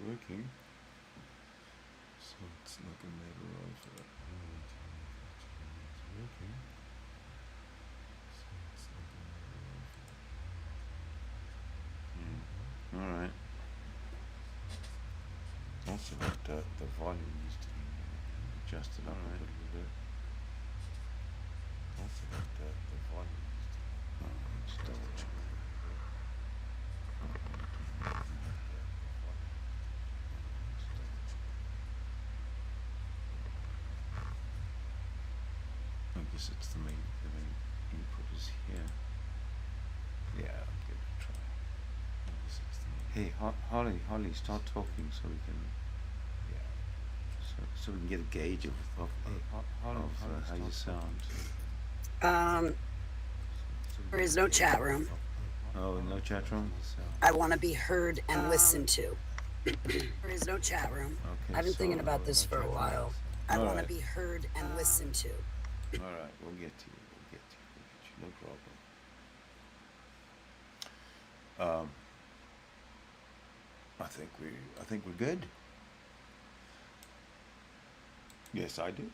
working. So it's like a matter of it's working. So it's like a matter of all right. Also, the volume needs to be adjusted up a little bit. Also, the volume needs to be just double check. I guess it's the main input is here. Yeah, I'll give it a try. I guess it's the main. Hey, Holly, start talking so we can. Yeah. So we can get a gauge of how you sound. There is no chat room. Oh, no chat room? I want to be heard and listened to. There is no chat room. Okay, I've been thinking about this for a while. I want to be heard and listened to. All right, we'll get to you. No problem. I think we're good. Yes, I do.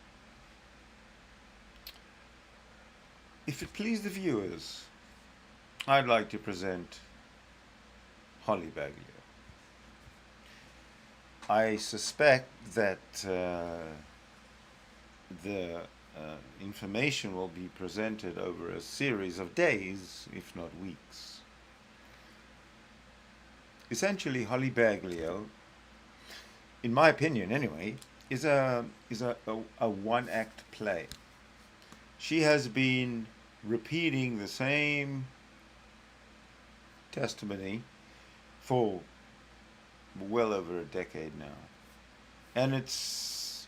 If it please the viewers, I'd like to present Holly Baglio. I suspect that the information will be presented over a series of days, if not weeks. Essentially, Holly Baglio, in my opinion anyway, is a one-act play. She has been repeating the same testimony for well over a decade now. And it's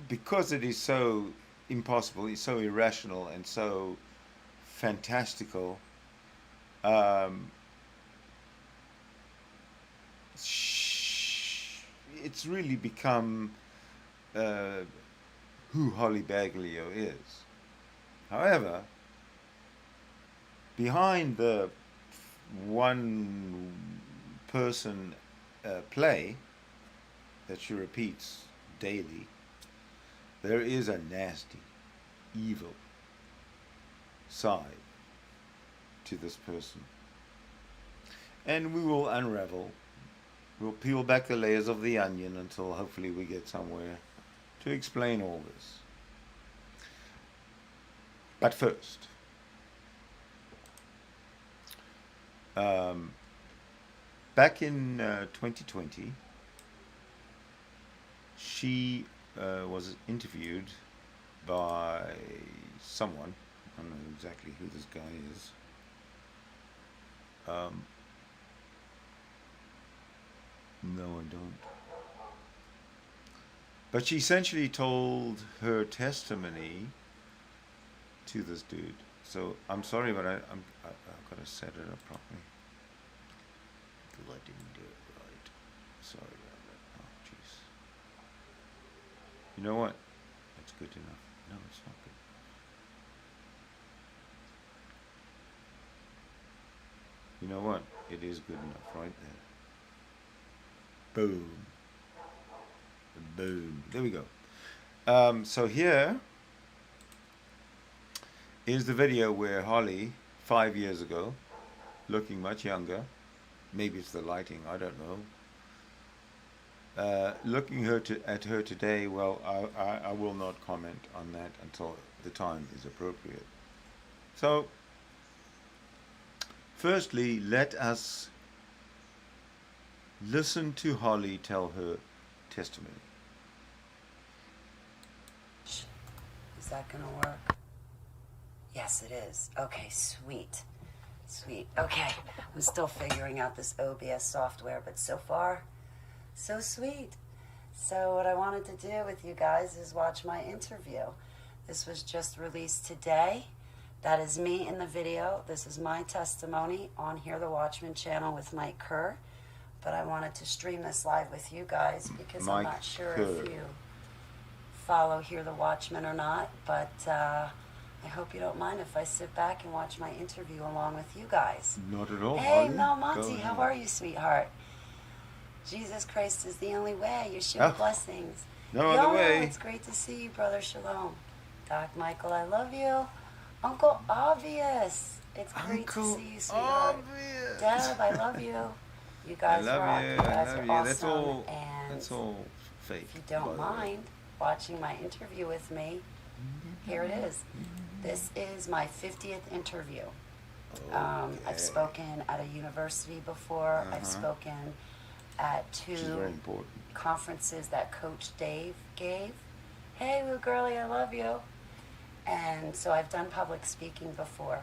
because it is so impossible, it's so irrational and so fantastical, it's really become who Holly Baglio is. However, behind the one person play that she repeats daily, there is a nasty, evil side to this person. And we will unravel, we'll peel back the layers of the onion until hopefully we get somewhere to explain all this. But first, back in 2020, she was interviewed by someone. I don't know exactly who this guy is. No, I don't. But she essentially told her testimony to this dude. So I'm sorry, but I've got to set it up properly. I didn't do it right. Sorry about that. Oh, jeez. You know what? That's good enough. No, it's not good. You know what? It is good enough right there. Boom. Boom. There we go. So here is the video where Holly, 5 years ago, looking much younger, maybe it's the lighting, I don't know, looking at her today, well, I will not comment on that until the time is appropriate. So, firstly, let us listen to Holly tell her testimony. Is that gonna work? Yes, it is. Okay, sweet. Sweet. Okay, I'm still figuring out this OBS software, but so far, so sweet. So what I wanted to do with you guys is watch my interview. This was just released today. That is me in the video. This is my testimony on Hear the Watchman channel with Mike Kerr. But I wanted to stream this live with you guys because I'm not sure if you follow Hear the Watchman or not, but I hope you don't mind if I sit back and watch my interview along with you guys. Not at all. Hey, Mel Monty, how are you, sweetheart? Jesus Christ is the only way. Yeshua blessings. No other way. It's great to see you, Brother Shalom. Doc Michael, I love you. Uncle Obvious. It's great to see you, sweetheart. Obvious. Deb, I love you. You guys rock. I You love guys you. are That's awesome. all. And That's all fake. if you don't mind watching my interview with me, here it is. This is my 50th interview. I've spoken at a university before. I've spoken at Which is very 2 important. conferences that Coach Dave gave. Hey, Lou Girly, I love you. And so I've done public speaking before.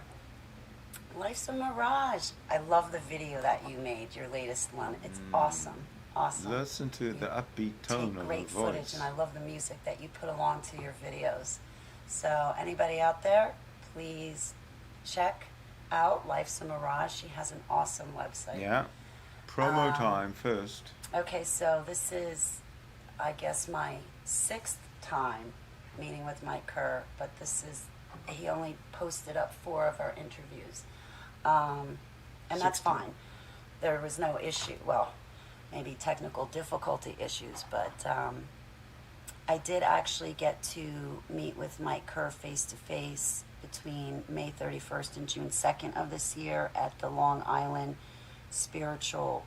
Life's a mirage. I love the video that you made, your latest one. It's awesome. Awesome. Listen to the upbeat tone of Great the footage, voice. and I love the music that you put along to your videos. So anybody out there, please check out Life's a Mirage. She has an awesome website. Yeah. Promo time first. Okay, so this is, I guess, my 6th time meeting with Mike Kerr, but he only posted up 4 of our interviews. And that's 16. fine. There was no issue, well, maybe technical difficulty issues, but I did actually get to meet with Mike Kerr face-to-face between May 31st and June 2nd of this year at the Long Island Spiritual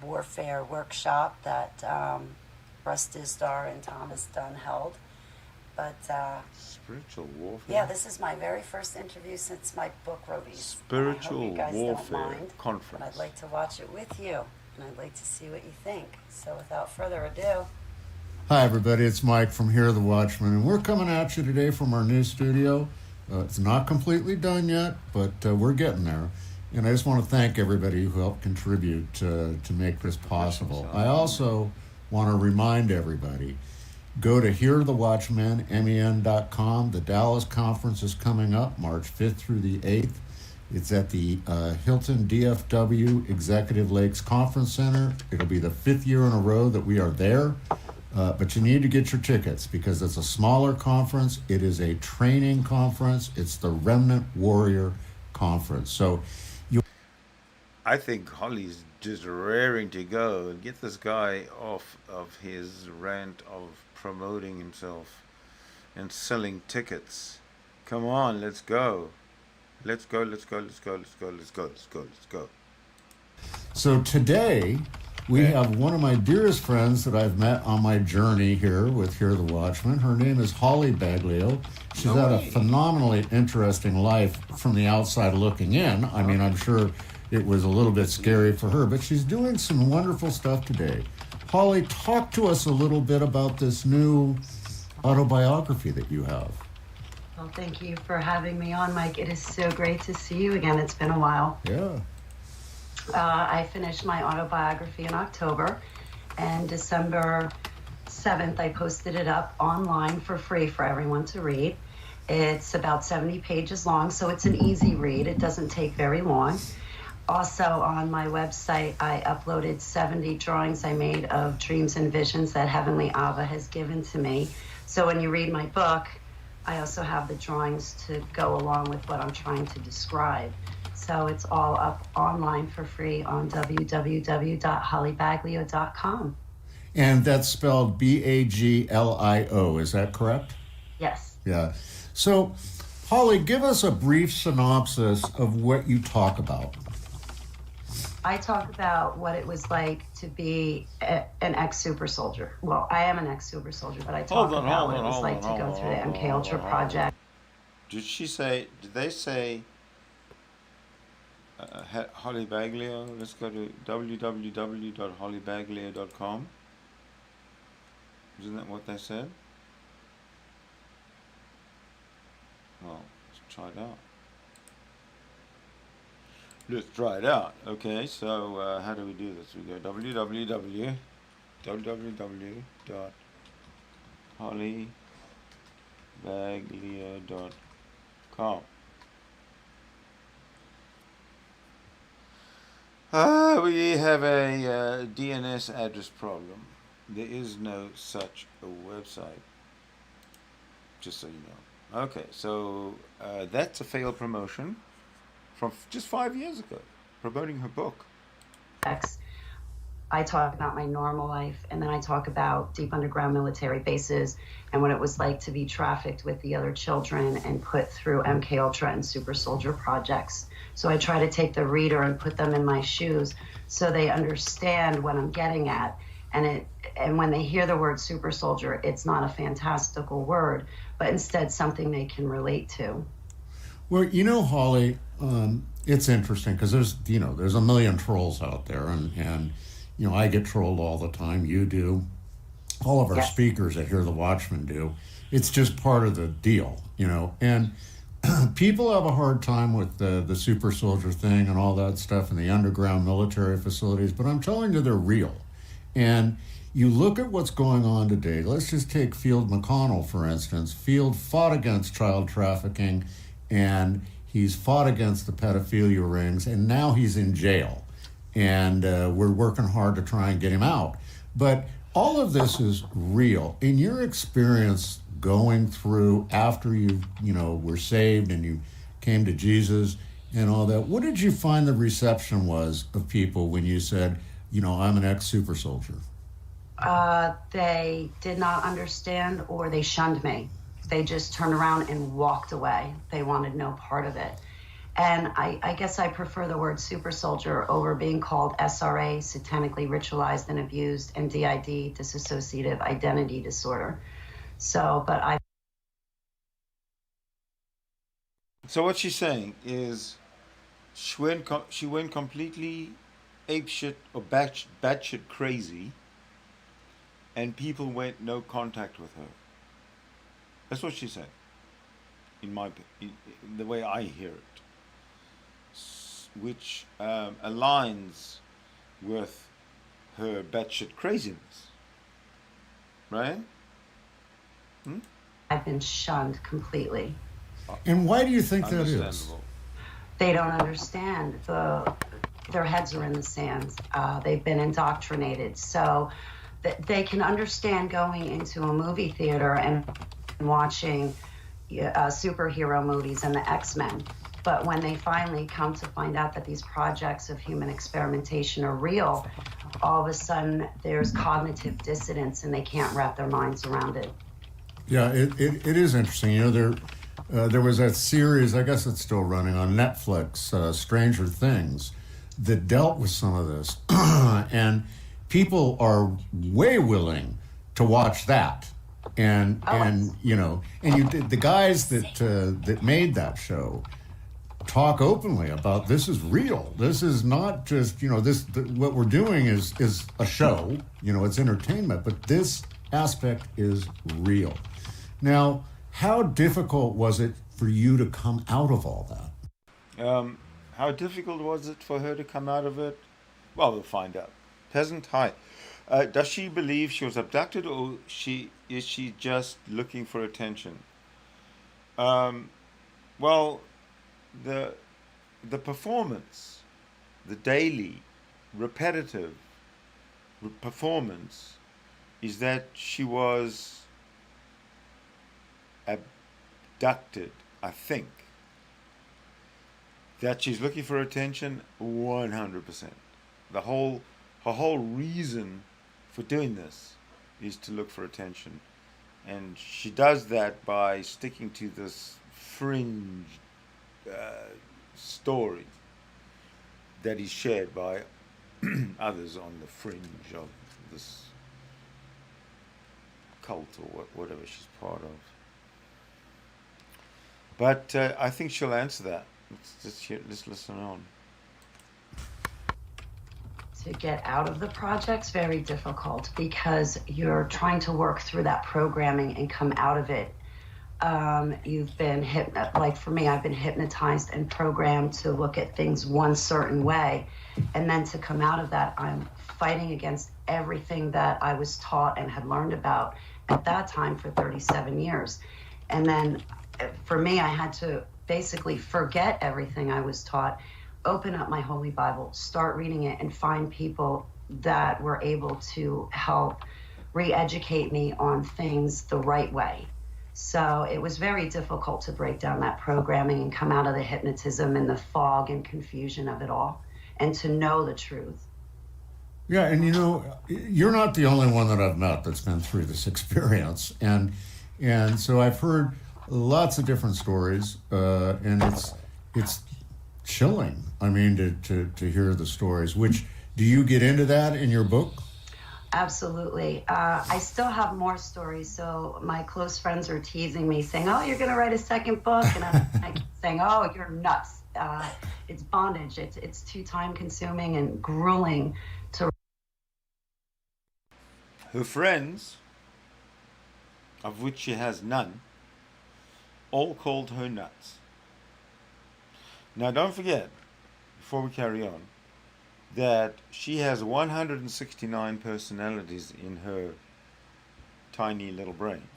Warfare Workshop that Russ Dizdar and Thomas Dunn held. But Spiritual warfare. yeah, this is my very first interview since my book release. Spiritual and I hope you guys warfare don't mind, conference. but I'd like to watch it with you, and I'd like to see what you think. So without further ado. Hi, everybody. It's Mike from Here the Watchman, and we're coming at you today from our new studio. It's not completely done yet, but we're getting there. And I just want to thank everybody who helped contribute to make this possible. I also want to remind everybody, go to hearthewatchman.com. The Dallas conference is coming up March 5th through the 8th. It's at the Hilton DFW Executive Lakes Conference Center. It'll be the 5th year in a row that we are there. But you need to get your tickets because it's a smaller conference. It is a training conference. It's the Remnant Warrior Conference. So I think Holly's just raring to go and get this guy off of his rant of promoting himself and selling tickets. Come on, let's go. Let's go, let's go, let's go, let's go, let's go, let's go, let's go. So today, we have one of my dearest friends that I've met on my journey here with Hear the Watchman. Her name is Holly Baglio. She's had a phenomenally interesting life from the outside looking in. I mean, I'm sure it was a little bit scary for her, but she's doing some wonderful stuff today. Holly, talk to us a little bit about this new autobiography that you have. Well, thank you for having me on, Mike. It is so great to see you again. It's been a while. Yeah. I finished my autobiography in October, and December 7th, I posted it up online for free for everyone to read. It's about 70 pages long, so it's an easy read. It doesn't take very long. Also, on my website, I uploaded 70 drawings I made of dreams and visions that Heavenly Abba has given to me. So when you read my book, I also have the drawings to go along with what I'm trying to describe. So it's all up online for free on www.hollybaglio.com. And that's spelled Baglio, is that correct? Yes. Yeah. So, Holly, give us a brief synopsis of what you talk about. I talk about what it was like to be an ex-super soldier. Well, I am an ex-super soldier, but I talk about what it was like to go through the MKUltra Project. Did they say Holly Baglio? Let's go to www.hollybaglio.com. Isn't that what they said? Well, let's try it out. Let's try it out. Okay, so how do we do this? We go www.hollybaglio.com. We have a DNS address problem. There is no such a website. Just so you know. Okay, so that's a failed promotion from just 5 years ago, promoting her book. I talk about my normal life, and then I talk about deep underground military bases and what it was like to be trafficked with the other children and put through MKUltra and super soldier projects. So I try to take the reader and put them in my shoes so they understand what I'm getting at. And when they hear the word super soldier, it's not a fantastical word, but instead something they can relate to. Well, Holly, it's interesting because there's a million trolls out there, and I get trolled all the time. You do. All of our Yes. speakers that Hear the Watchman do. It's just part of the deal, and people have a hard time with the super soldier thing and all that stuff and the underground military facilities, but I'm telling you, they're real. And you look at what's going on today. Let's just take Field McConnell, for instance. Field fought against child trafficking, and he's fought against the pedophilia rings, and now he's in jail. And we're working hard to try and get him out. But all of this is real. In your experience going through after you were saved and you came to Jesus and all that, what did you find the reception was of people when you said, I'm an ex-super soldier? They did not understand, or they shunned me. They just turned around and walked away. They wanted no part of it. And I guess I prefer the word super soldier over being called SRA, satanically ritualized and abused, and DID, dissociative identity disorder. So what she's saying is she went completely apeshit or batshit crazy, and people went no contact with her. That's what she said, in the way I hear it, which aligns with her batshit craziness, right? I've been shunned completely. And why do you think that is? Understandable. They don't understand. Their heads are in the sand. They've been indoctrinated. So they can understand going into a movie theater and watching superhero movies and the X-Men. But when they finally come to find out that these projects of human experimentation are real, all of a sudden there's cognitive dissonance and they can't wrap their minds around it. Yeah, it is interesting. There was that series, I guess it's still running on Netflix, Stranger Things, that dealt with some of this. And people are way willing to watch that. And the guys that made that show talk openly about this is real. This is not just, what we're doing is a show, it's entertainment, but this aspect is real. Now, how difficult was it for you to come out of all that? How difficult was it for her to come out of it? Well, we'll find out. Peasant, hi. Does she believe she was abducted, or is she just looking for attention? Well, the performance, the daily, repetitive performance, is that she was abducted, I think. That she's looking for attention, 100%. Her whole reason for doing this is to look for attention. And she does that by sticking to this fringe story that is shared by others on the fringe of this cult or whatever she's part of. But I think she'll answer that. Let's listen on. To get out of the project's very difficult because you're trying to work through that programming and come out of it. You've been like for me, I've been hypnotized and programmed to look at things one certain way. And then to come out of that, I'm fighting against everything that I was taught and had learned about at that time for 37 years. And then for me, I had to basically forget everything I was taught, open up my Holy Bible, start reading it, and find people that were able to help re-educate me on things the right way. So it was very difficult to break down that programming and come out of the hypnotism and the fog and confusion of it all, and to know the truth. Yeah, and you know, you're not the only one that I've met that's been through this experience, and so I've heard lots of different stories, and it's chilling. I mean, to hear the stories. Which do you get into that in your book? Absolutely. I still have more stories. So my close friends are teasing me, saying, "Oh, you're going to write a second book," and I keep saying, "Oh, you're nuts. It's bondage. It's too time consuming and grueling to." Her friends, of which she has none, all called her nuts. Now, don't forget, before we carry on, that she has 169 personalities in her tiny little brain.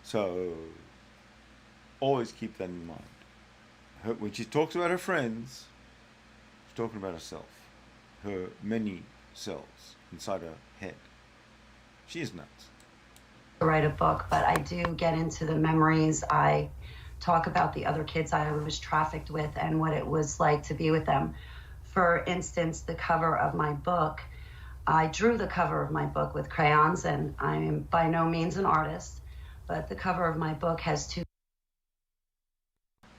So, always keep that in mind. When she talks about her friends, she's talking about herself, her many selves inside her head. She is nuts. Write a book, but I do get into the memories. I talk about the other kids I was trafficked with and what it was like to be with them. For instance, the cover of my book, I drew the cover of my book with crayons, and I'm by no means an artist, but the cover of my book has two.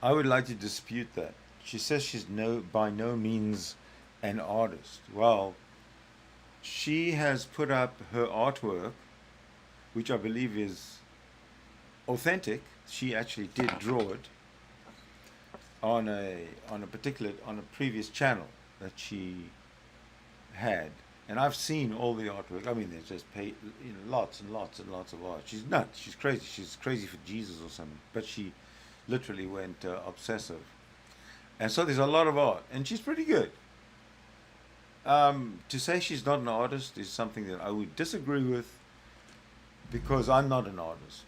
I would like to dispute that. She says she's by no means an artist. Well, she has put up her artwork, which I believe is authentic. She actually did draw it on a previous channel that she had, and I've seen all the artwork. I mean, there's just lots and lots and lots of art. She's nuts. She's crazy. She's crazy for Jesus or something. But she literally went obsessive, and so there's a lot of art, and she's pretty good. To say she's not an artist is something that I would disagree with, because I'm not an artist,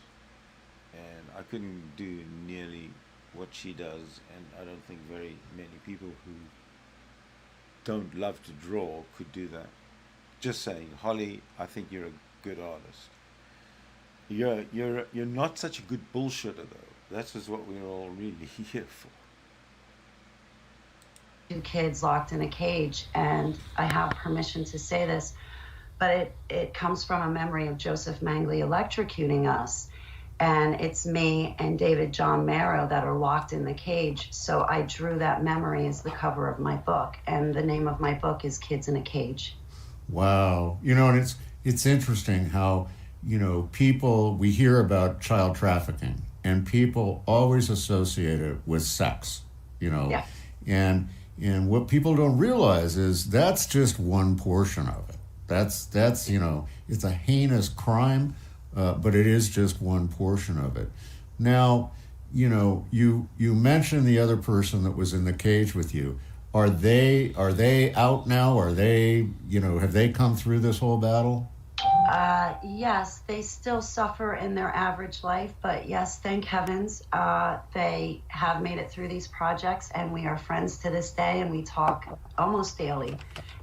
and I couldn't do nearly what she does, and I don't think very many people who don't love to draw could do that. Just saying, Holly, I think you're a good artist. You're not such a good bullshitter though. That's just what we're all really here for. Two kids locked in a cage, and I have permission to say this, but it comes from a memory of Joseph Mangley electrocuting us. And it's me and David John Marrow that are locked in the cage. So I drew that memory as the cover of my book. And the name of my book is Kids in a Cage. Wow. You know, and it's interesting how, you know, we hear about child trafficking, and people always associate it with sex, you know. Yeah. And what people don't realize is that's just one portion of it. That's you know, it's a heinous crime. But it is just one portion of it. Now, you know, you mentioned the other person that was in the cage with you. Are they out now? Are they, you know, have they come through this whole battle? Yes, they still suffer in their average life, but yes, thank heavens, they have made it through these projects, and we are friends to this day, and we talk almost daily.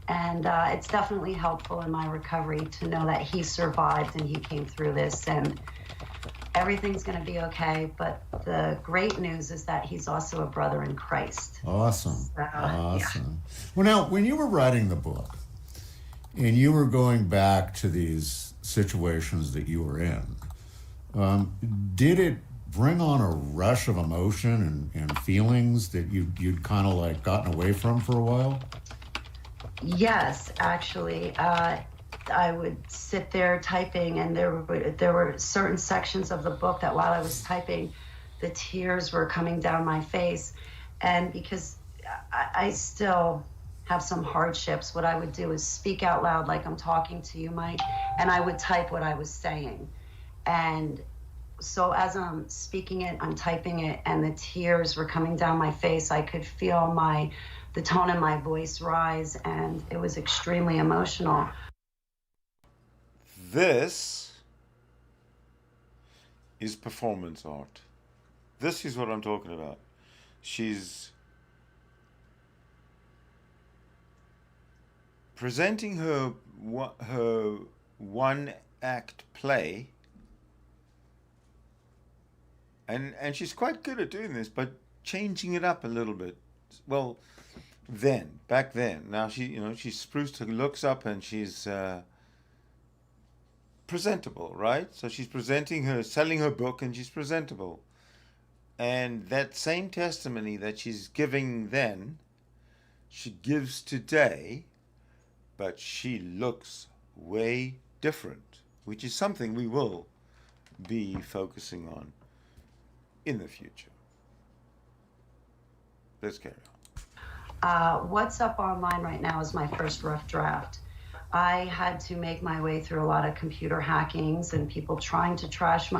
And it's definitely helpful in my recovery to know that he survived and he came through this, and everything's going to be okay. But the great news is that he's also a brother in Christ. Awesome. Awesome. Yeah. Well, now, when you were writing the book and you were going back to these situations that you were in, did it bring on a rush of emotion and feelings that you'd kind of like gotten away from for a while? Yes, actually. I would sit there typing, and there were certain sections of the book that while I was typing, the tears were coming down my face. And because I still have some hardships, what I would do is speak out loud like I'm talking to you, Mike, and I would type what I was saying. And so as I'm speaking it, I'm typing it, and the tears were coming down my face. I could feel the tone in my voice rise, and it was extremely emotional. This is performance art. This is what I'm talking about. She's presenting her one act play, and she's quite good at doing this, but changing it up a little bit. Well, then, back then. Now she's spruced her looks up and she's presentable, right? So she's selling her book, and she's presentable. And that same testimony that she's giving then, she gives today, but she looks way different, which is something we will be focusing on in the future. Let's carry on. What's up online right now is my first rough draft. I had to make my way through a lot of computer hackings and people trying to crash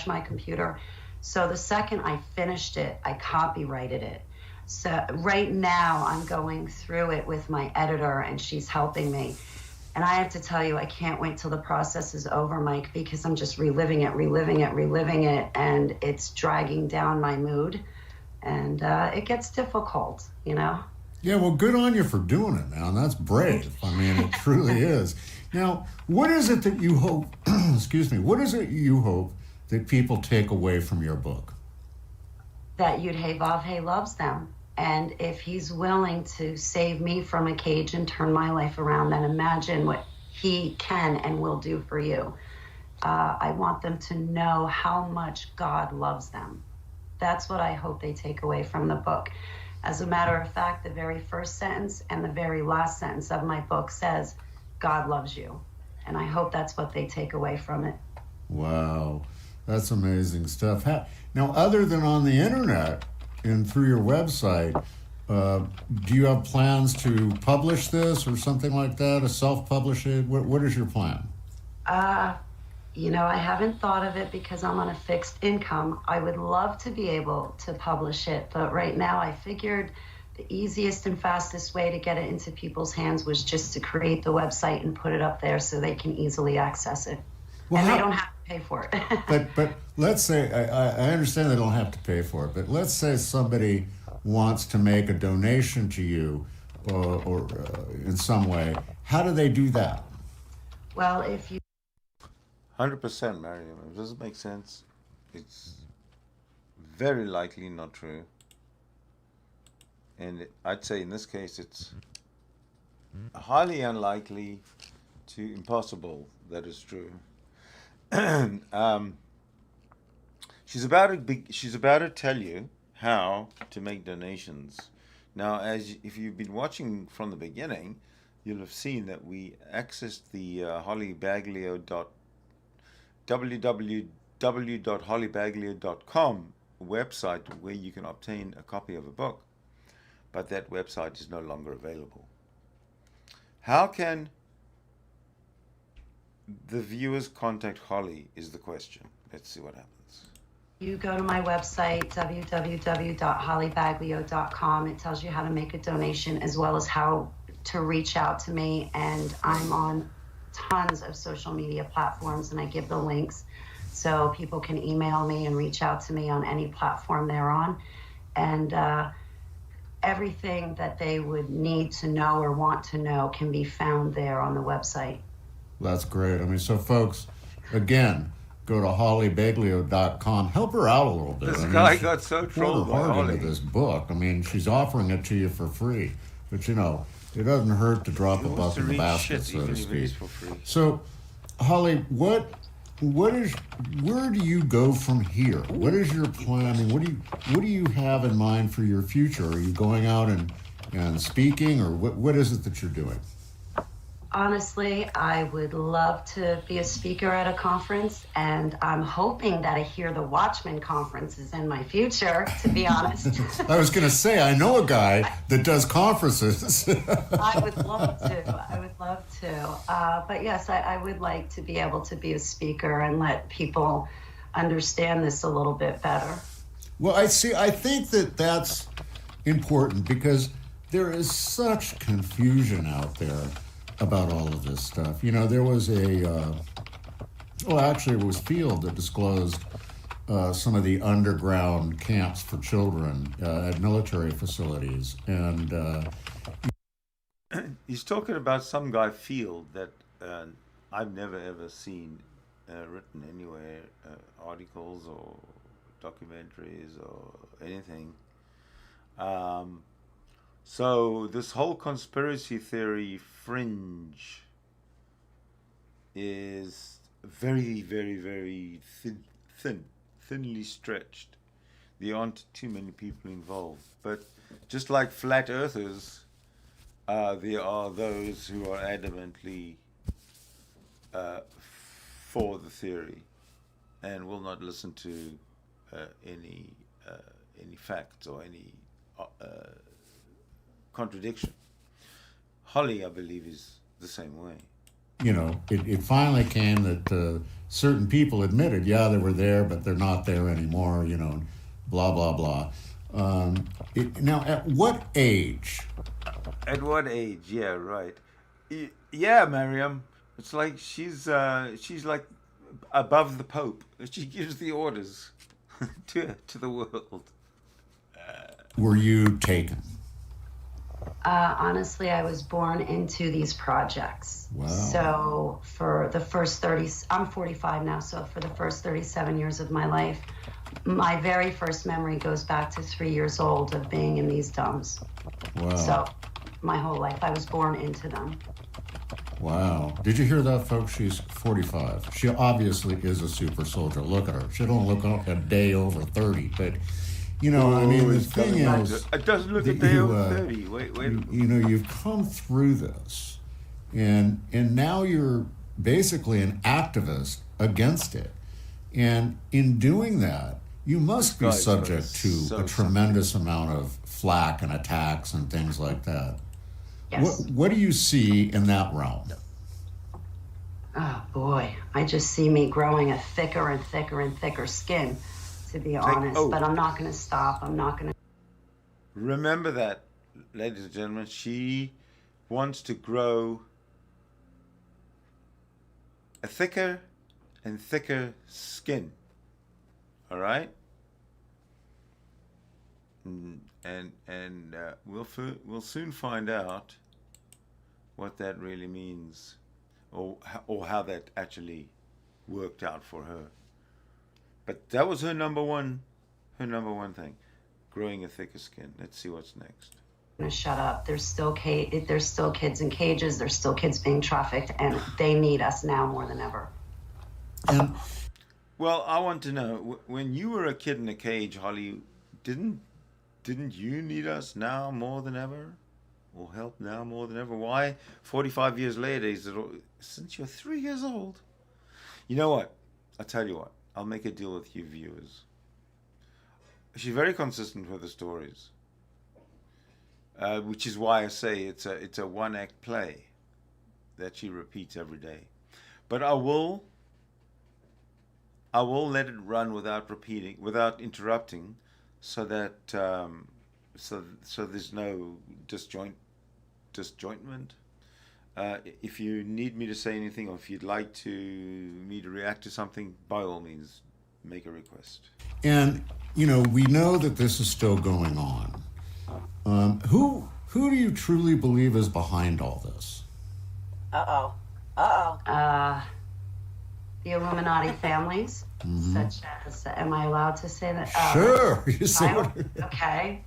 my computer. So the second I finished it, I copyrighted it. So right now I'm going through it with my editor, and she's helping me. And I have to tell you, I can't wait till the process is over, Mike, because I'm just reliving it, and it's dragging down my mood. And it gets difficult, you know? Yeah, well, good on you for doing it, man. That's brave. I mean, it truly is. Now, what is it that you hope, excuse me, what is it you hope that people take away from your book? That Yud-Hey-Vav-Hey loves them. And if he's willing to save me from a cage and turn my life around, then imagine what he can and will do for you. I want them to know how much God loves them. That's what I hope they take away from the book. As a matter of fact, the very first sentence and the very last sentence of my book says, God loves you. And I hope that's what they take away from it. Wow, that's amazing stuff. Now, other than on the internet and through your website, do you have plans to publish this or something like that, a self-publish it? What is your plan? You know, I haven't thought of it because I'm on a fixed income. I would love to be able to publish it, but right now I figured the easiest and fastest way to get it into people's hands was just to create the website and put it up there so they can easily access it. Well, and they don't have to pay for it. but let's say, I understand they don't have to pay for it, but let's say somebody wants to make a donation to you or in some way. How do they do that? Well, if you 100%, Mariam. It doesn't make sense. It's very likely not true. And I'd say in this case, it's highly unlikely to impossible that is true. She's about to tell you how to make donations. Now, if you've been watching from the beginning, you'll have seen that we accessed the Holly Baglio www.hollybaglio.com website where you can obtain a copy of a book, but that website is no longer available. How can the viewers contact Holly is the question. Let's see what happens. You go to my website, www.hollybaglio.com. It tells you how to make a donation as well as how to reach out to me, and I'm on tons of social media platforms, and I give the links so people can email me and reach out to me on any platform they're on. And everything that they would need to know or want to know can be found there on the website. That's great. I mean, so folks, again, go to hollybaglio.com. Help her out a little bit. This guy got so trolled by hard Holly. into this book. I mean, she's offering it to you for free, but you know, it doesn't hurt to drop a buck in the basket, so to speak. So, Holly, where do you go from here? What is your planning? What do you have in mind for your future? Are you going out and speaking, or what is it that you're doing? Honestly, I would love to be a speaker at a conference, and I'm hoping that a Hear the Watchman conference is in my future, to be honest. I was going to say, I know a guy that does conferences. I would love to. But yes, I would like to be able to be a speaker and let people understand this a little bit better. Well, I think that important because there is such confusion out there about all of this stuff. You know, there was it was Field that disclosed some of the underground camps for children at military facilities. And he's talking about some guy Field that I've never ever seen written anywhere, articles or documentaries or anything. So this whole conspiracy theory fringe is very, very, very thinly stretched. There aren't too many people involved. But just like flat earthers, there are those who are adamantly for the theory and will not listen to any facts or any contradiction. Holly, I believe, is the same way. You know, it finally came that certain people admitted, yeah, they were there, but they're not there anymore, you know, blah, blah, blah. Now, at what age? At what age? Yeah, right. Yeah, Miriam. It's like she's like above the Pope. She gives the orders to the world. Were you taken? Honestly, I was born into these projects. Wow. So for the first 30, I'm 45 now, so for the first 37 years of my life, my very first memory goes back to 3 years old of being in these dumps. Wow. So my whole life, I was born into them. Wow. Did you hear that, folks? She's 45. She obviously is a super soldier. Look at her. She don't look a day over 30, but... You know, I mean, the thing is... It doesn't look a day over 30. Wait. You know, you've come through this, and now you're basically an activist against it. And in doing that, you must be subject to a tremendous amount of flack and attacks and things like that. Yes. What do you see in that realm? Oh, boy. I just see me growing a thicker and thicker and thicker skin, to be honest, but I'm not going to stop. I'm not going to. Remember that, ladies and gentlemen, she wants to grow a thicker and thicker skin. All right? And we'll soon find out what that really means, or how that actually worked out for her. But that was her number one thing, growing a thicker skin. Let's see what's next. I'm gonna shut up. There's still kids in cages. There's still kids being trafficked, and they need us now more than ever. Well, I want to know, when you were a kid in a cage, Holly, didn't you need us now more than ever, or help now more than ever? Why 45 years later is it since you're 3 years old? You know what? I'll tell you what. I'll make a deal with you viewers. She's very consistent with the stories, which is why I say it's a one-act play that she repeats every day. But I will let it run without interrupting, so that so there's no disjointment. If you need me to say anything, or if you'd like me to react to something, by all means, make a request. And, you know, we know that this is still going on. Who do you truly believe is behind all this? The Illuminati families, such as, am I allowed to say that? Sure. You say okay.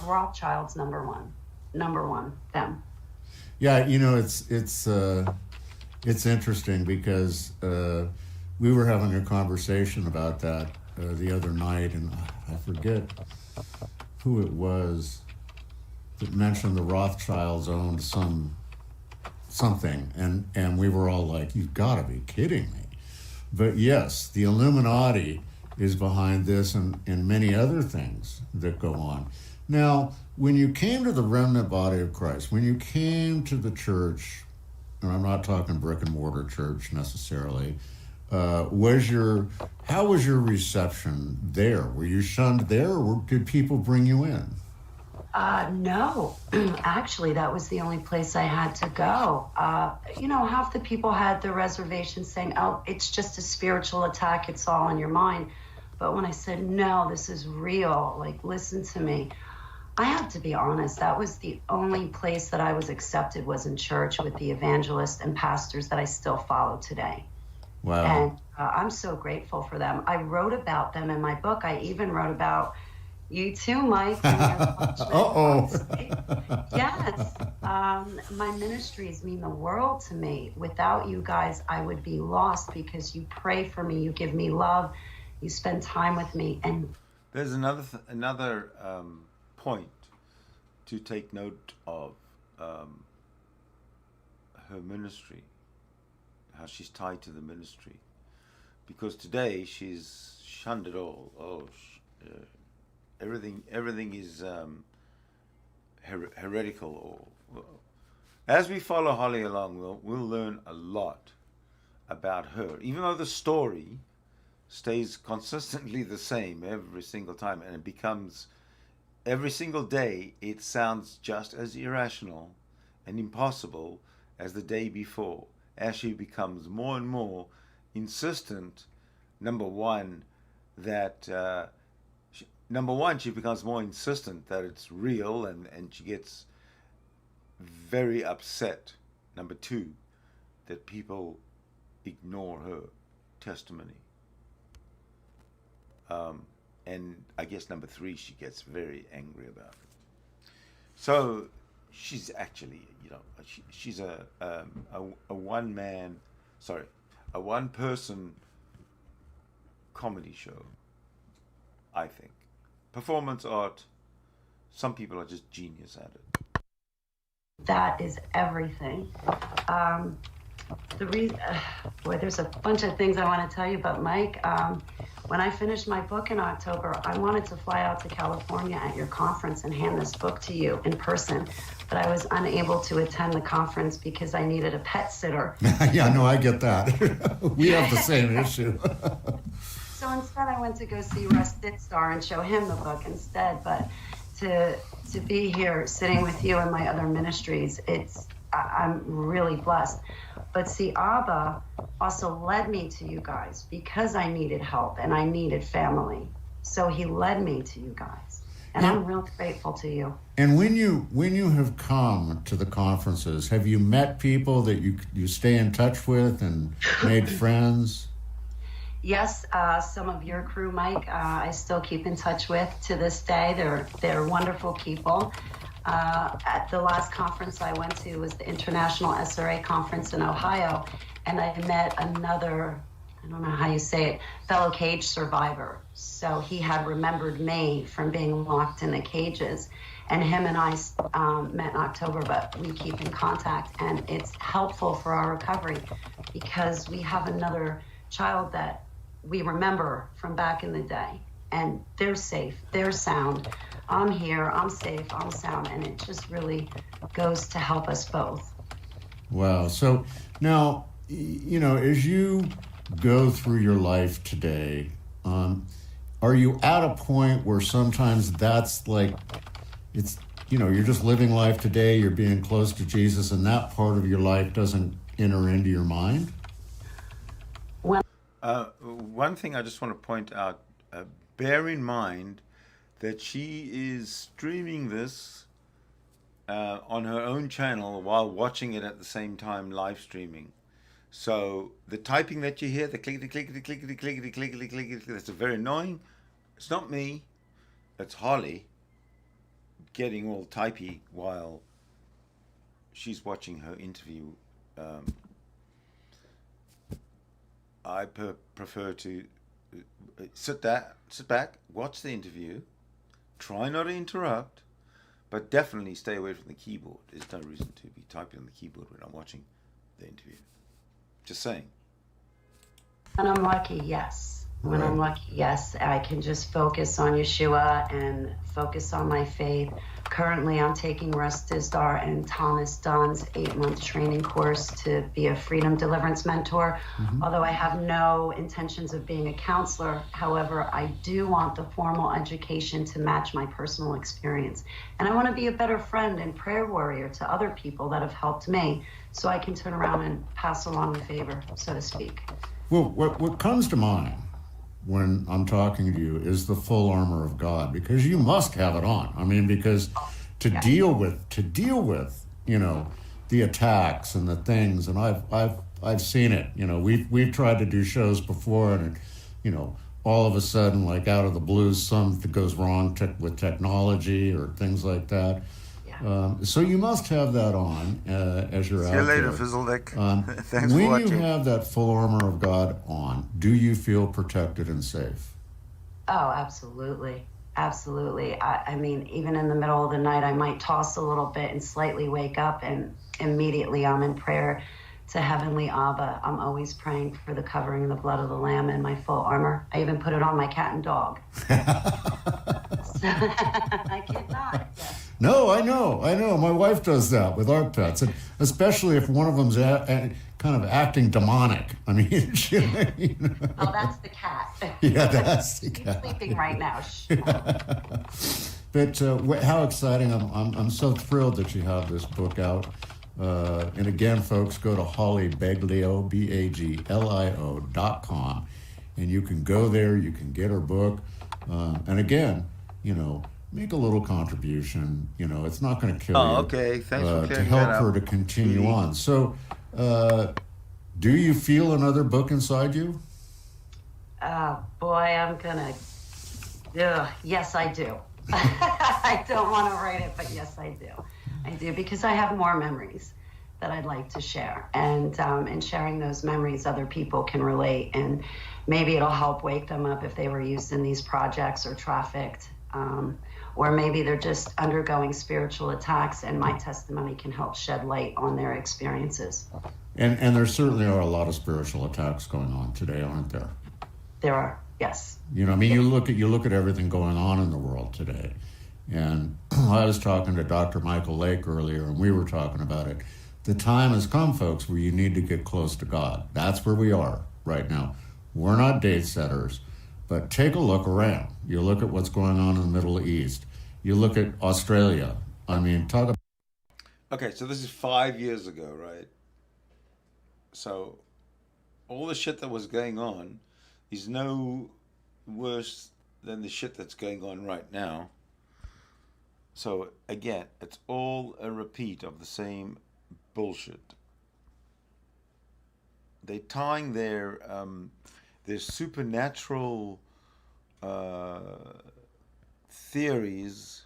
Rothschild's number one, them. Yeah, you know, it's interesting because we were having a conversation about that the other night, and I forget who it was that mentioned the Rothschilds owned something, and we were all like, "You've got to be kidding me!" But yes, the Illuminati is behind this and many other things that go on. Now, when you came to the remnant body of Christ, when you came to the church, and I'm not talking brick and mortar church necessarily, how was your reception there? Were you shunned there, or did people bring you in? No, actually, that was the only place I had to go. You know, half the people had the reservation saying, "Oh, it's just a spiritual attack. It's all in your mind." But when I said, "No, this is real, like, listen to me," I have to be honest, that was the only place that I was accepted, was in church with the evangelists and pastors that I still follow today. Wow. And I'm so grateful for them. I wrote about them in my book. I even wrote about, You too, Mike. And your watchman, Uh-oh. obviously. Yes. My ministries mean the world to me. Without you guys, I would be lost because you pray for me, you give me love, you spend time with me. And There's another point to take note of, her ministry, how she's tied to the ministry, because today she's shunned it all. Everything is heretical. As we follow Holly along, we'll learn a lot about her, even though the story stays consistently the same every single time, and it becomes, every single day, it sounds just as irrational and impossible as the day before, as she becomes more and more insistent. Number one, she becomes more insistent that it's real, and she gets very upset. Number two, that people ignore her testimony. And I guess number three, she gets very angry about it. So she's actually, she's a one-person comedy show, I think. Performance art, some people are just genius at it. that is everything. The reason, boy, there's a bunch of things I want to tell you about, Mike. When I finished my book in October, I wanted to fly out to California at your conference and hand this book to you in person, but I was unable to attend the conference because I needed a pet sitter. Yeah, no, I get that. We have the same issue. So instead, I went to go see Russ Ditstar and show him the book instead. But to be here sitting with you and my other ministries, I'm really blessed. But see, Abba also led me to you guys because I needed help and I needed family. So he led me to you guys. And I'm really grateful to you. And when you have come to the conferences, have you met people that you stay in touch with and made friends? Yes, some of your crew, Mike, I still keep in touch with to this day. They're wonderful people. At the last conference I went to was the International SRA conference in Ohio, and I met another, I don't know how you say it, fellow cage survivor. So he had remembered me from being locked in the cages, and him and I met in October, but we keep in contact, and it's helpful for our recovery because we have another child that we remember from back in the day, and they're safe, they're sound. I'm here, I'm safe, I'm sound, and it just really goes to help us both. Wow. So now, as you go through your life today, are you at a point where sometimes that's like, it's, you're just living life today, you're being close to Jesus, and that part of your life doesn't enter into your mind? One thing I just want to point out, bear in mind that she is streaming this on her own channel while watching it at the same time, live streaming. So the typing that you hear, the clickety clickety clickety clickety clickety clickety, that's very annoying. It's not me, it's Holly getting all typey while she's watching her interview. I prefer to sit back, watch the interview, try not to interrupt, but definitely stay away from the keyboard. There's no reason to be typing on the keyboard when I'm watching the interview. Just saying. And I'm lucky, yes. When I'm lucky, yes, I can just focus on Yeshua and focus on my faith. Currently, I'm taking Russ Dizdar and Thomas Dunn's 8-month training course to be a freedom deliverance mentor. Mm-hmm. Although I have no intentions of being a counselor, however, I do want the formal education to match my personal experience. And I want to be a better friend and prayer warrior to other people that have helped me, so I can turn around and pass along the favor, so to speak. Well, what comes to mind when I'm talking to you is the full armor of God, because you must have it on. I mean, because to deal with the attacks and the things, and I've seen it. We've tried to do shows before, and all of a sudden, like out of the blue, something goes wrong with technology or things like that. Yeah. So you must have that on as you're See out you later, there. Fizzledeck. Thanks for When watching. you have that full armor of God on, do you feel protected and safe? Oh, absolutely. Absolutely. I mean, even in the middle of the night, I might toss a little bit and slightly wake up, and immediately I'm in prayer to Heavenly Abba. I'm always praying for the covering of the blood of the Lamb and my full armor. I even put it on my cat and dog. I kid not. Yes. No, I know. My wife does that with our pets, and especially if one of them's kind of acting demonic. I mean, Oh, that's the cat. Yeah, that's the He's cat. sleeping right now. Shh. But how exciting! I'm so thrilled that you have this book out. And again, folks, go to Holly Baglio, BAGLIO.com, and you can go there. You can get her book, and again, make a little contribution. It's not going to kill you. Oh, okay. Thanks for to clearing help that her up. to continue on. So, do you feel another book inside you? Boy, I'm gonna. Yes, I do. I don't want to write it, but yes, I do. I do, because I have more memories that I'd like to share, and in sharing those memories, other people can relate, and maybe it'll help wake them up if they were used in these projects or trafficked, or maybe they're just undergoing spiritual attacks, and my testimony can help shed light on their experiences. And there certainly are a lot of spiritual attacks going on today, aren't there? There are, yes. I mean, you look at everything going on in the world today, and I was talking to Dr. Michael Lake earlier, and we were talking about it. The time has come, folks, where you need to get close to God. That's where we are right now. We're not date setters, but take a look around. You look at what's going on in the Middle East. You look at Australia. I mean, talk about... Okay, so this is 5 years ago, right? So all the shit that was going on is no worse than the shit that's going on right now. So again, it's all a repeat of the same bullshit. They're tying their supernatural theories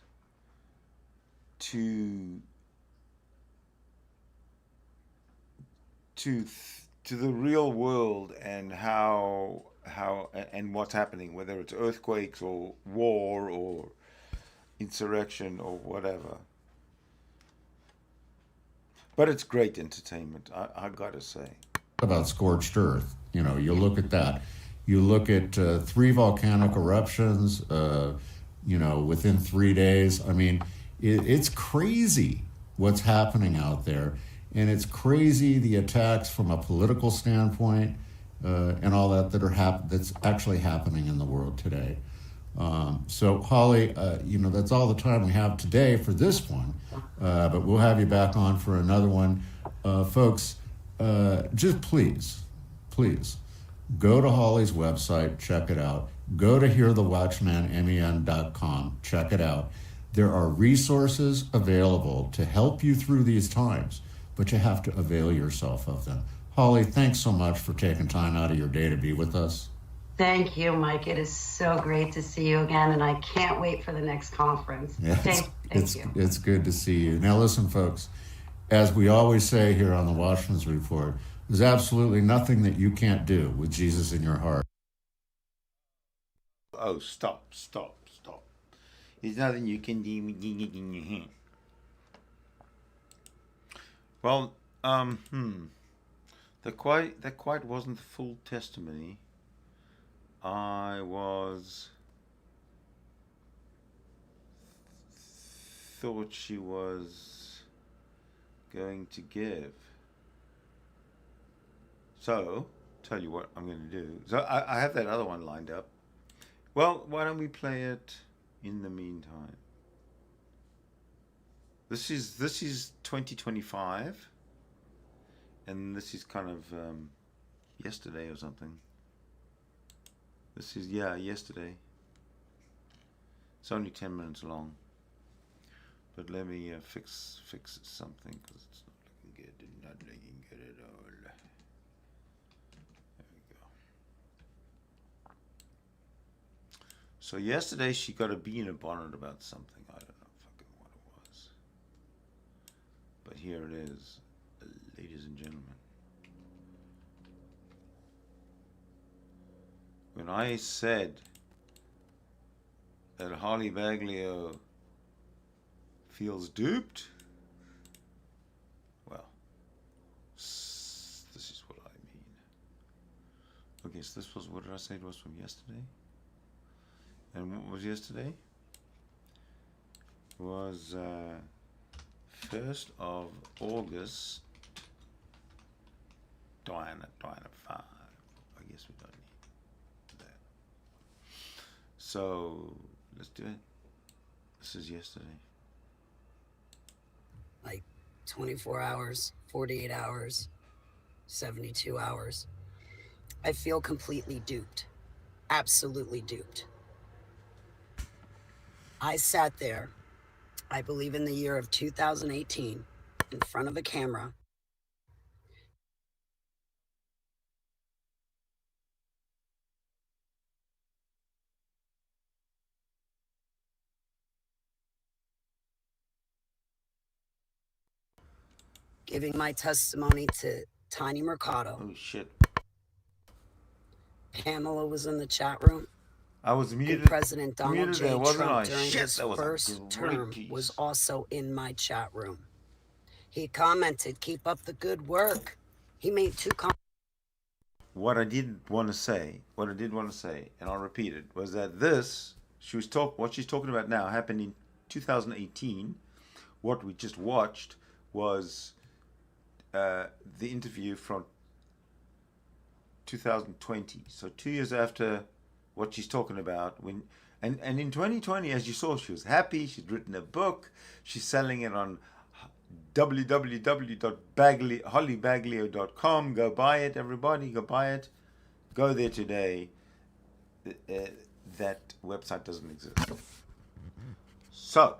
to the real world and how and what's happening, whether it's earthquakes or war or insurrection or whatever. But it's great entertainment, I gotta say. About scorched earth. You look at that. You look at 3 volcanic eruptions, within 3 days. I mean, it's crazy what's happening out there. And it's crazy the attacks from a political standpoint and all that's actually happening in the world today. So, Holly, that's all the time we have today for this one. But we'll have you back on for another one. Folks, just please, go to Holly's website, check it out. Go to hearthewatchmanmen.com, check it out. There are resources available to help you through these times, but you have to avail yourself of them. Holly, thanks so much for taking time out of your day to be with us. Thank you, Mike. It is so great to see you again, and I can't wait for the next conference. Yeah, Thank you. It's good to see you. Now listen, folks, as we always say here on the Watchman's Report, there's absolutely nothing that you can't do with Jesus in your heart. Oh, stop. There's nothing you can do with it in your hand. Well, that quite wasn't the full testimony I thought she was going to give. So, tell you what I'm going to do. So I have that other one lined up. Well, why don't we play it in the meantime? This is 2025, and this is kind of yesterday or something. This is yesterday. It's only 10 minutes long, but let me fix something because it's not looking good at all. There we go. So yesterday she got a bee in a bonnet about something. I don't know fucking what it was. But here it is, ladies and gentlemen. When I said that Holly Baglio feels duped, well, this is what I mean. Okay, so this was, what did I say it was from yesterday? And what was yesterday? It was 1st of August, Diana 5. I guess we don't need that. So, let's do it. This is yesterday. Like 24 hours, 48 hours, 72 hours. I feel completely duped. Absolutely duped. I sat there, I believe in the year of 2018, in front of a camera. Giving my testimony to Tiny Mercado. Oh shit. Pamela was in the chat room. I was muted. And President Donald J. There, wasn't Trump I? during Shit, his that was first a term great was piece. also in my chat room. He commented, "Keep up the good work." He made 2 comments. What I did want to say, and I'll repeat it, was that this, what she's talking about now happened in 2018. What we just watched was the interview from 2020. So 2 years after what she's talking about. And in 2020, as you saw, she was happy. She'd written a book. She's selling it on www.hollybaglio.com. Go buy it, everybody. Go buy it. Go there today. That website doesn't exist. So,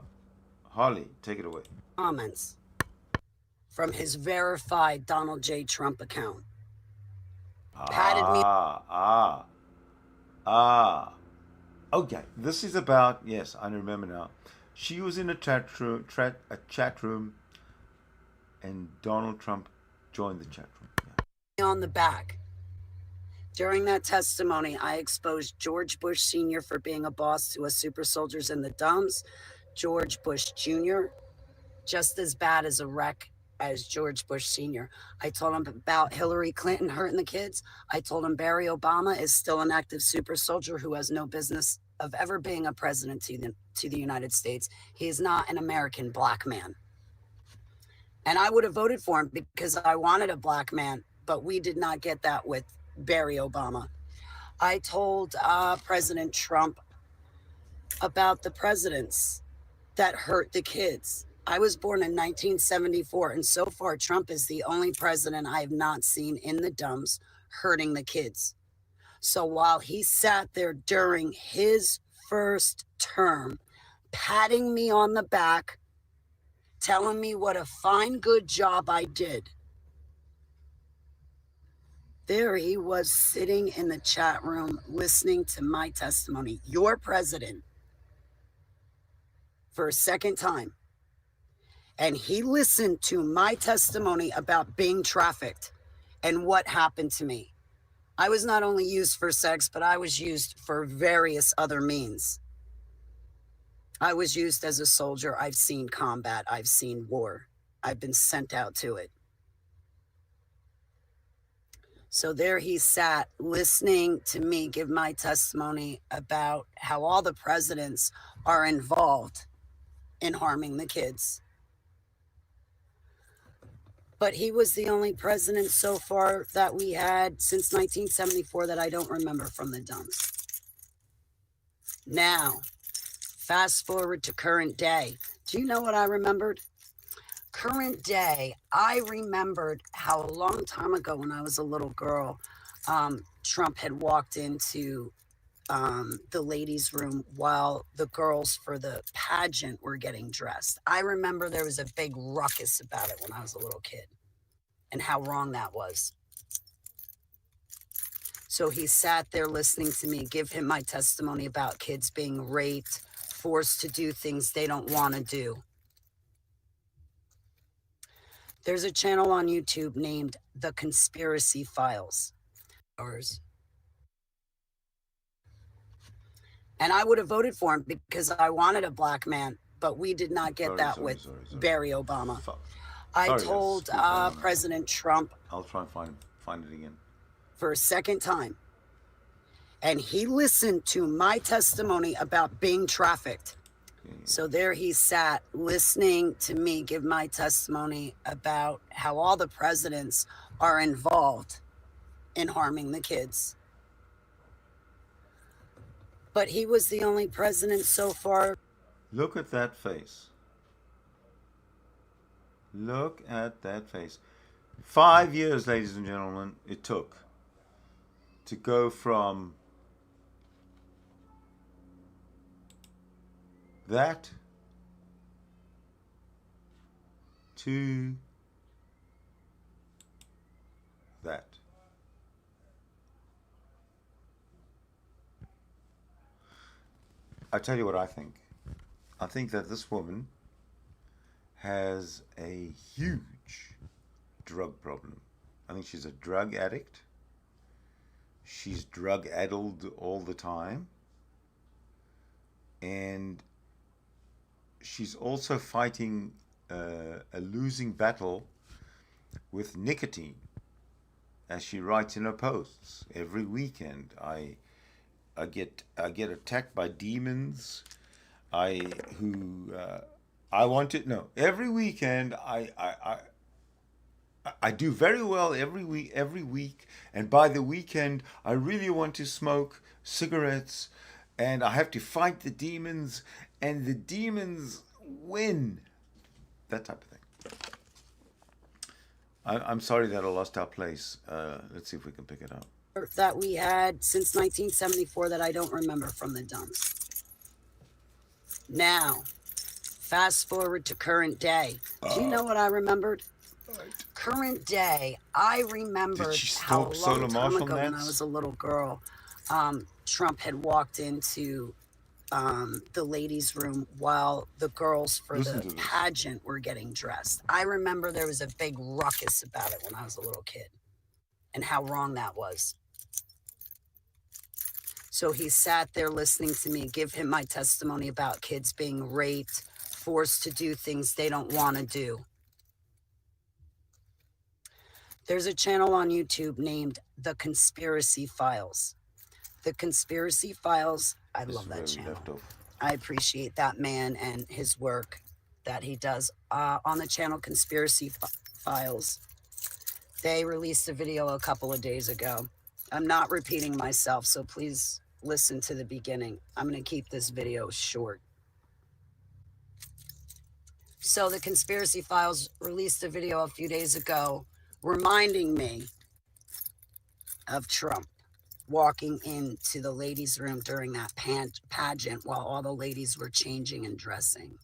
Holly, take it away. Comments from his verified Donald J. Trump account. Patted me. Okay, this is about, yes, I remember now. She was in a chat room, and Donald Trump joined the chat room. Yeah. On the back. During that testimony, I exposed George Bush Sr. for being a boss to us super soldiers in the dumps. George Bush Jr., just as bad as a wreck as George Bush Sr. I told him about Hillary Clinton hurting the kids. I told him Barry Obama is still an active super soldier who has no business of ever being a president to the United States. He is not an American black man. And I would have voted for him because I wanted a black man, but we did not get that with Barry Obama. I told President Trump about the presidents that hurt the kids. I was born in 1974, and so far Trump is the only president I have not seen in the dumps hurting the kids. So while he sat there during his first term, patting me on the back, telling me what a fine, good job I did, there he was sitting in the chat room listening to my testimony, your president, for a second time. And he listened to my testimony about being trafficked and what happened to me. I was not only used for sex, but I was used for various other means. I was used as a soldier. I've seen combat. I've seen war. I've been sent out to it. So there he sat listening to me give my testimony about how all the presidents are involved in harming the kids. But he was the only president so far that we had since 1974 that I don't remember from the dumps. Now, fast forward to current day. Do you know what I remembered? Current day, I remembered how a long time ago when I was a little girl, Trump had walked into the ladies' room while the girls for the pageant were getting dressed. I remember there was a big ruckus about it when I was a little kid and how wrong that was. So he sat there listening to me give him my testimony about kids being raped, forced to do things they don't want to do. There's a channel on YouTube named The Conspiracy Files. And I would have voted for him because I wanted a black man, but we did not get that with Barry Obama. I told President Trump. I'll try and find it again. For a second time. And he listened to my testimony about being trafficked. So there he sat listening to me give my testimony about how all the presidents are involved in harming the kids. But he was the only president so far. Look at that face. Look at that face. 5 years, ladies and gentlemen, it took to go from that to that. I tell you what I think. I think that this woman has a huge drug problem. I think she's a drug addict. She's drug-addled all the time. And she's also fighting a losing battle with nicotine. As she writes in her posts, every weekend I get attacked by demons. Every weekend I do very well every week, and by the weekend I really want to smoke cigarettes, and I have to fight the demons, and the demons win. That type of thing. I'm sorry that I lost our place. Let's see if we can pick it up. That we had since 1974 that I don't remember from the dumps. Now, fast forward to current day. Do you know what I remembered? Current day, I remembered how a long time ago when I was a little girl, Trump had walked into the ladies' room while the girls for the pageant were getting dressed. I remember there was a big ruckus about it when I was a little kid and how wrong that was. So he sat there listening to me give him my testimony about kids being raped, forced to do things they don't want to do. There's a channel on YouTube named The Conspiracy Files. The Conspiracy Files, I love that channel. I appreciate that man and his work that he does. On the channel Conspiracy Files, they released a video a couple of days ago. I'm not repeating myself, so please listen to the beginning. I'm going to keep this video short. So the Conspiracy Files released a video a few days ago reminding me of Trump walking into the ladies' room during that pageant while all the ladies were changing and dressing.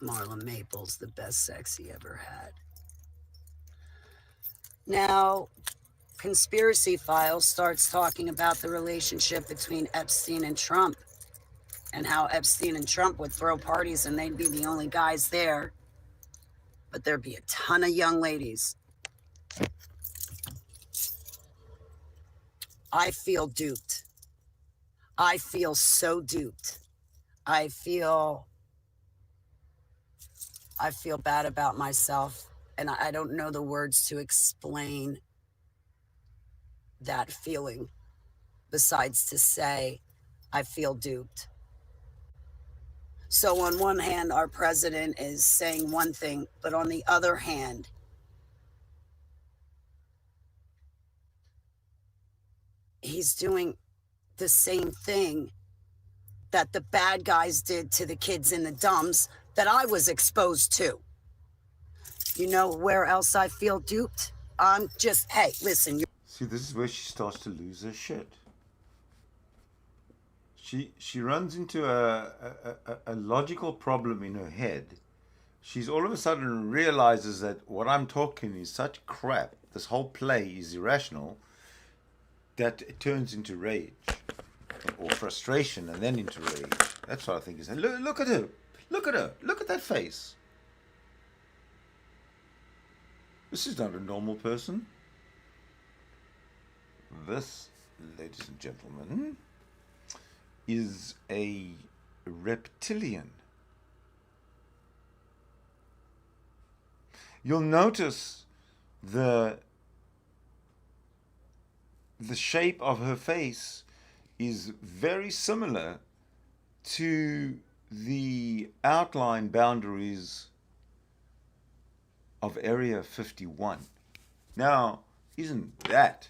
Marla Maples, the best sex he ever had. Now, Conspiracy Files starts talking about the relationship between Epstein and Trump and how Epstein and Trump would throw parties and they'd be the only guys there, but there'd be a ton of young ladies. I feel duped. I feel so duped. I feel bad about myself, and I don't know the words to explain that feeling besides to say I feel duped. So on one hand, our president is saying one thing, but on the other hand, he's doing the same thing that the bad guys did to the kids in the dumps that I was exposed to. You know where else I feel duped? I'm just, hey, listen. See, this is where she starts to lose her shit. She runs into a logical problem in her head. She's all of a sudden realizes that what I'm talking is such crap. This whole play is irrational. that turns into rage or frustration and then into rage. That's what I think is. Look at her. Look at her. Look at that face. This is not a normal person. This, ladies and gentlemen, is a reptilian. You'll notice the shape of her face is very similar to the outline boundaries of Area 51. Now, isn't that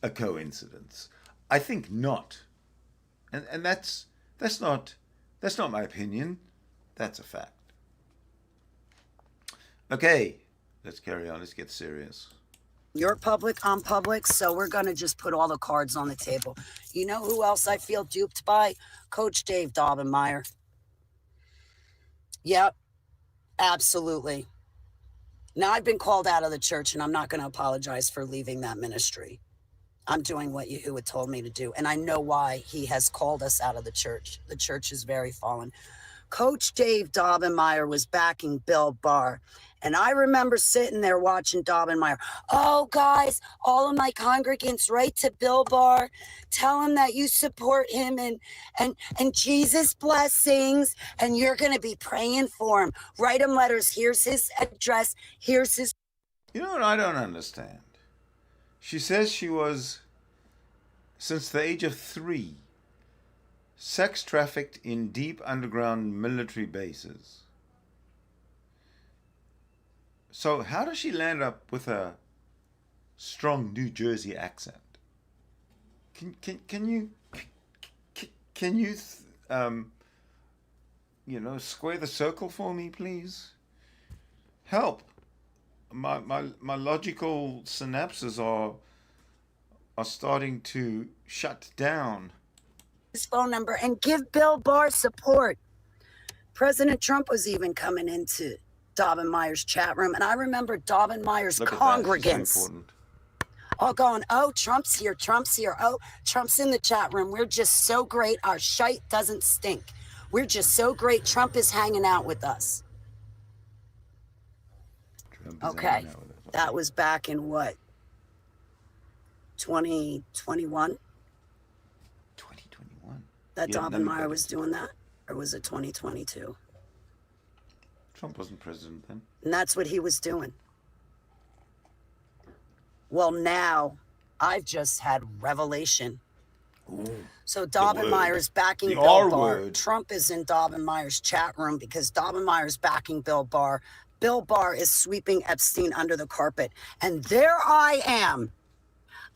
a coincidence? I think not. And that's not my opinion. That's a fact. Okay, let's carry on. Let's get serious. You're public, I'm public, so we're going to just put all the cards on the table. You know who else I feel duped by? Coach Dave Daubenmire. Yep, absolutely. Now, I've been called out of the church, and I'm not going to apologize for leaving that ministry. I'm doing what Yahuwah told me to do, and I know why he has called us out of the church. The church is very fallen. Coach Dave Daubenmire was backing Bill Barr. And I remember sitting there watching Daubenmire. Oh, guys, all of my congregants, write to Bill Barr. Tell him that you support him and Jesus blessings. And you're going to be praying for him. Write him letters. Here's his address. Here's his... You know what I don't understand? She says she was, since the age of 3, sex trafficked in deep underground military bases. So how does she land up with a strong New Jersey accent? Can you square the circle for me, please? Help. My logical synapses are starting to shut down. His phone number and give Bill Barr support. President Trump was even coming into Daubenmire's chat room, and I remember Daubenmire's congregants all going, oh, Trump's here, oh, Trump's in the chat room, we're just so great, our shite doesn't stink, we're just so great, Trump is hanging out with us. Okay, that was back in what, 2021? 2021? That Daubenmire was doing that? Or was it 2022? Trump wasn't president then. And that's what he was doing. Well, now I've just had revelation. Ooh, so Daubenmire is backing Bill Barr. Trump is in Daubenmire's chat room because Daubenmire is backing Bill Barr. Bill Barr is sweeping Epstein under the carpet. And there I am,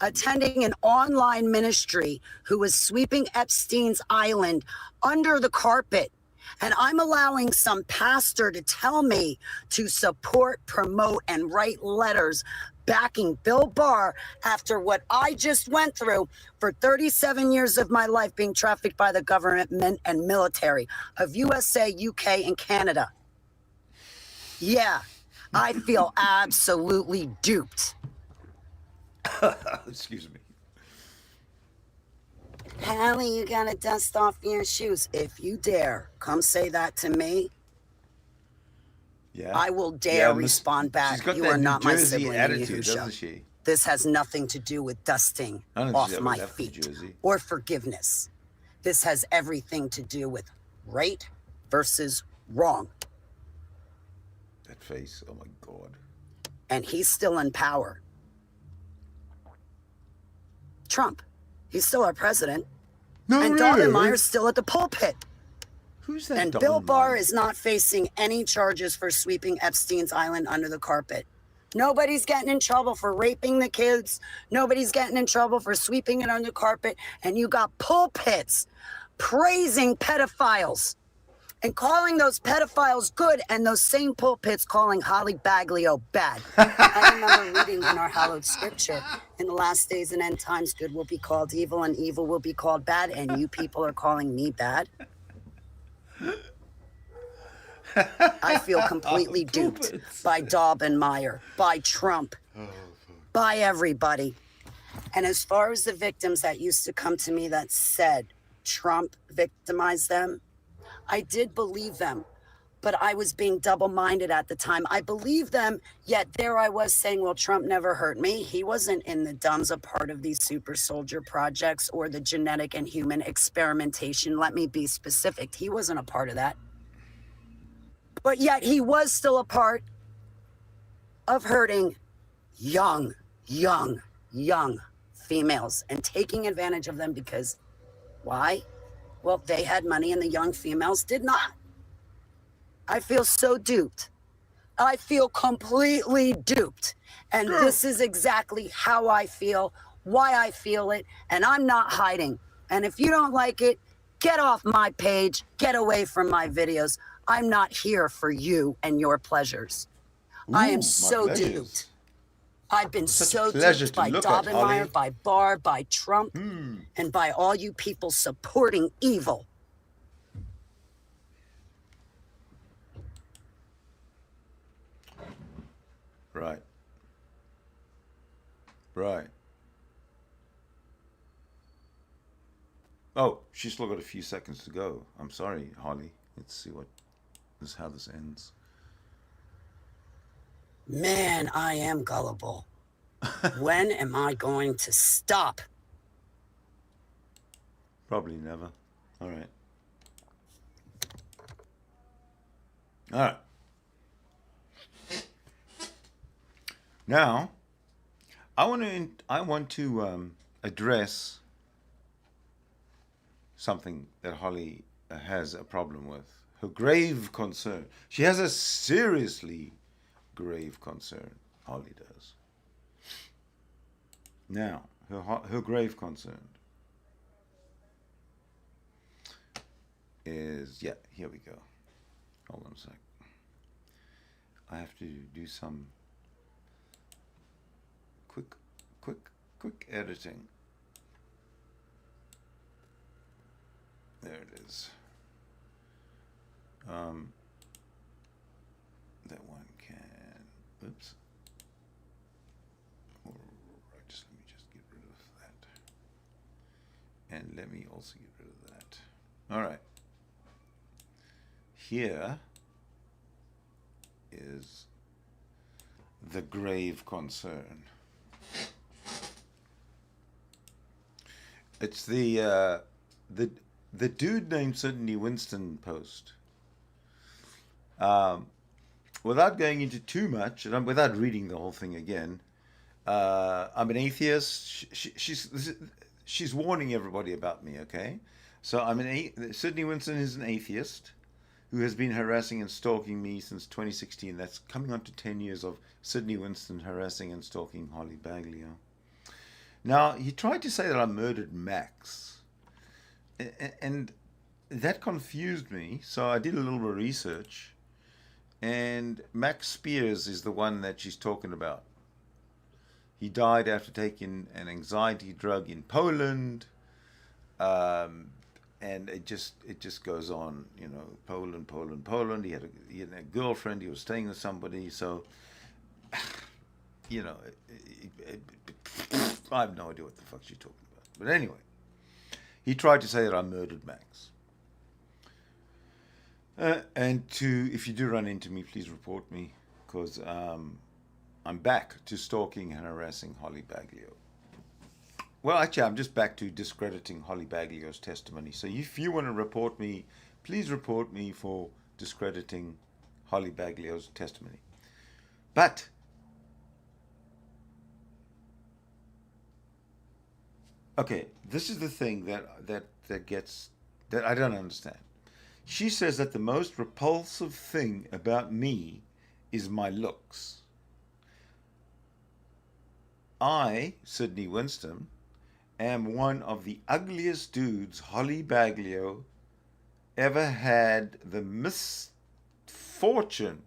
attending an online ministry who was sweeping Epstein's island under the carpet. And I'm allowing some pastor to tell me to support, promote, and write letters backing Bill Barr after what I just went through for 37 years of my life being trafficked by the government and military of USA, UK, and Canada. Yeah, I feel absolutely duped. Excuse me. Hallie, you gotta dust off your shoes. If you dare come say that to me, I will dare respond back. You are not my sibling, attitude, doesn't she? This has nothing to do with dusting off my feet or forgiveness. This has everything to do with right versus wrong. That face, oh my God. And he's still in power. Trump. He's still our president. No, and Daubenmire's still at the pulpit. Who's that? And Bill Barr is not facing any charges for sweeping Epstein's island under the carpet. Nobody's getting in trouble for raping the kids. Nobody's getting in trouble for sweeping it under the carpet. And you got pulpits praising pedophiles and calling those pedophiles good, and those same pulpits calling Holly Baglio bad. I remember reading in our hallowed scripture, in the last days and end times, good will be called evil and evil will be called bad, and you people are calling me bad. I feel completely duped by Daubenmire, by Trump, by everybody. And as far as the victims that used to come to me that said Trump victimized them, I did believe them, but I was being double-minded at the time. I believed them, yet there I was saying, well, Trump never hurt me. He wasn't in the dumbs a part of these super soldier projects or the genetic and human experimentation. Let me be specific. He wasn't a part of that. But yet he was still a part of hurting young females and taking advantage of them because why? Well, they had money and the young females did not. I feel so duped. I feel completely duped. And this is exactly how I feel, why I feel it, and I'm not hiding. And if you don't like it, get off my page, get away from my videos. I'm not here for you and your pleasures. I am so duped. I've been so duped by Dobbenmeyer, by Barr, by Trump, and by all you people supporting evil. Right. Right. Oh, she's still got a few seconds to go. I'm sorry, Holly. Let's see how this ends. Man, I am gullible. When am I going to stop? Probably never. All right. All right. Now, I want to address something that Holly has a problem with. Her grave concern. She has a seriously grave concern. Holly does. Now, her grave concern is, yeah, here we go. Hold on a sec. I have to do some quick editing. There it is. That one can, oops. All right, let me just get rid of that. And let me also get rid of that. All right. Here is the grave concern. It's the dude named Sidney Winston post. Without going into too much, and without reading the whole thing again, I'm an atheist. She's warning everybody about me. Okay, so Sidney Winston is an atheist who has been harassing and stalking me since 2016. That's coming on to 10 years of Sidney Winston harassing and stalking Holly Baglio. Now, he tried to say that I murdered Max. And that confused me, so I did a little bit of research. And Max Spears is the one that she's talking about. He died after taking an anxiety drug in Poland. And it just goes on, you know, Poland. He had a girlfriend. He was staying with somebody. So, you know, I have no idea what the fuck she's talking about. But anyway, he tried to say that I murdered Max. And if you do run into me, please report me, because I'm back to stalking and harassing Holly Baglio. Well, actually, I'm just back to discrediting Holly Baglio's testimony. So if you want to report me, please report me for discrediting Holly Baglio's testimony. But okay, this is the thing that I don't understand. She says that the most repulsive thing about me is my looks. I, Sidney Winston, am one of the ugliest dudes Holly Baglio ever had the misfortune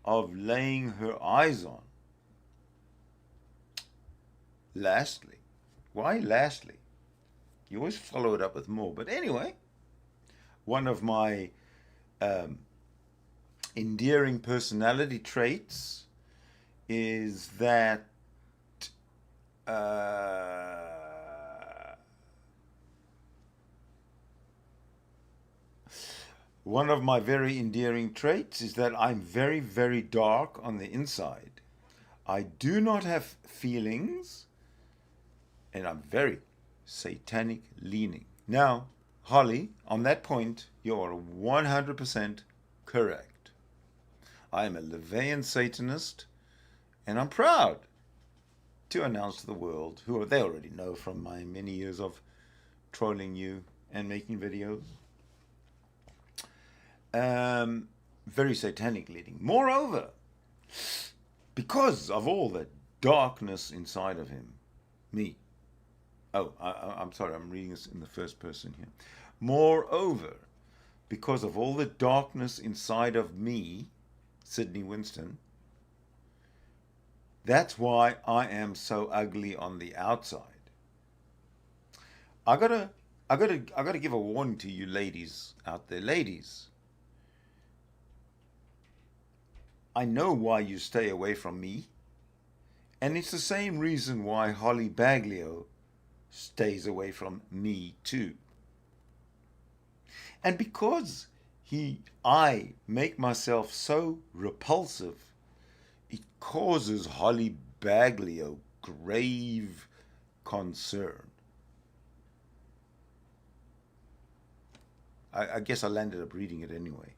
of laying her eyes on. Lastly. Why lastly? You always follow it up with more. But anyway, one of my endearing personality traits is that one of my very endearing traits is that I'm very, very dark on the inside. I do not have feelings, and I'm very satanic leaning. Now, Holly, on that point, you're 100% correct. I am a Levian Satanist, and I'm proud to announce to the world, they already know from my many years of trolling you and making videos, very satanic leaning. Moreover, because of all the darkness inside of him, me. Oh, I'm sorry, I'm reading this in the first person here. Moreover, because of all the darkness inside of me, Sydney Winston, that's why I am so ugly on the outside. I gotta give a warning to you ladies out there. Ladies, I know why you stay away from me, and it's the same reason why Holly Baglio stays away from me too. And because I make myself so repulsive, it causes Holly Baglio grave concern. I guess I landed up reading it anyway.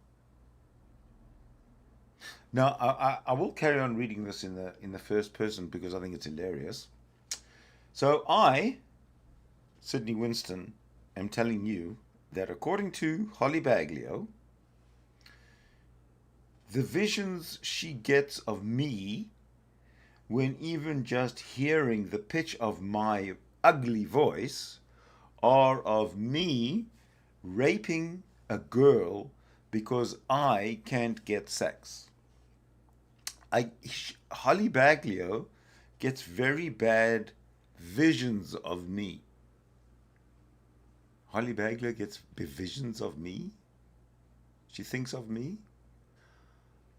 Now, I will carry on reading this in the first person because I think it's hilarious. So I, Sydney Winston, am telling you that according to Holly Baglio, the visions she gets of me when even just hearing the pitch of my ugly voice are of me raping a girl because I can't get sex. Holly Baglio gets very bad visions of me. Holly Baglio gets visions of me? She thinks of me?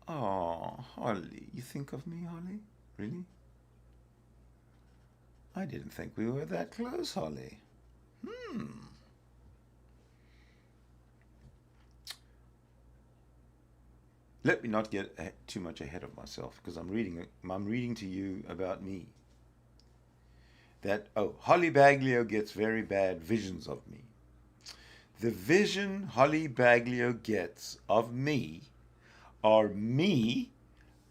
Oh, Holly, you think of me, Holly? Really? I didn't think we were that close, Holly. Let me not get too much ahead of myself because I'm reading to you about me. Holly Baglio gets very bad visions of me. The vision Holly Baglio gets of me are me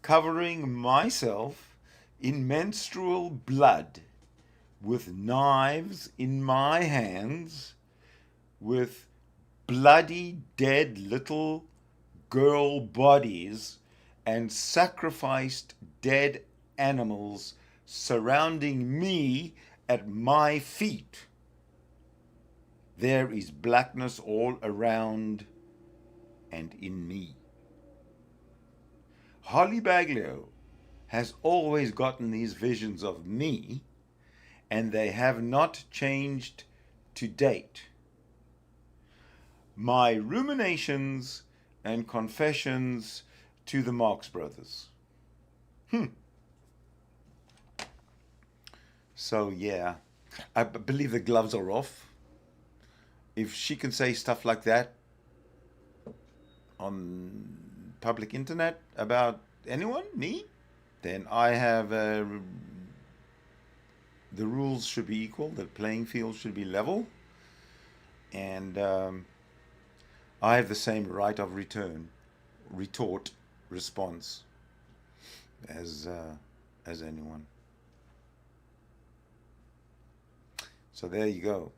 covering myself in menstrual blood with knives in my hands with bloody dead little girl bodies and sacrificed dead animals surrounding me at my feet. There is blackness all around and in me. Holly Baglio has always gotten these visions of me, and they have not changed to date. My ruminations and confessions to the Marx Brothers. So yeah, I believe the gloves are off. If she can say stuff like that on public internet about anyone, me, then I have the rules should be equal, the playing field should be level, and I have the same right of retort, response as anyone. So there you go.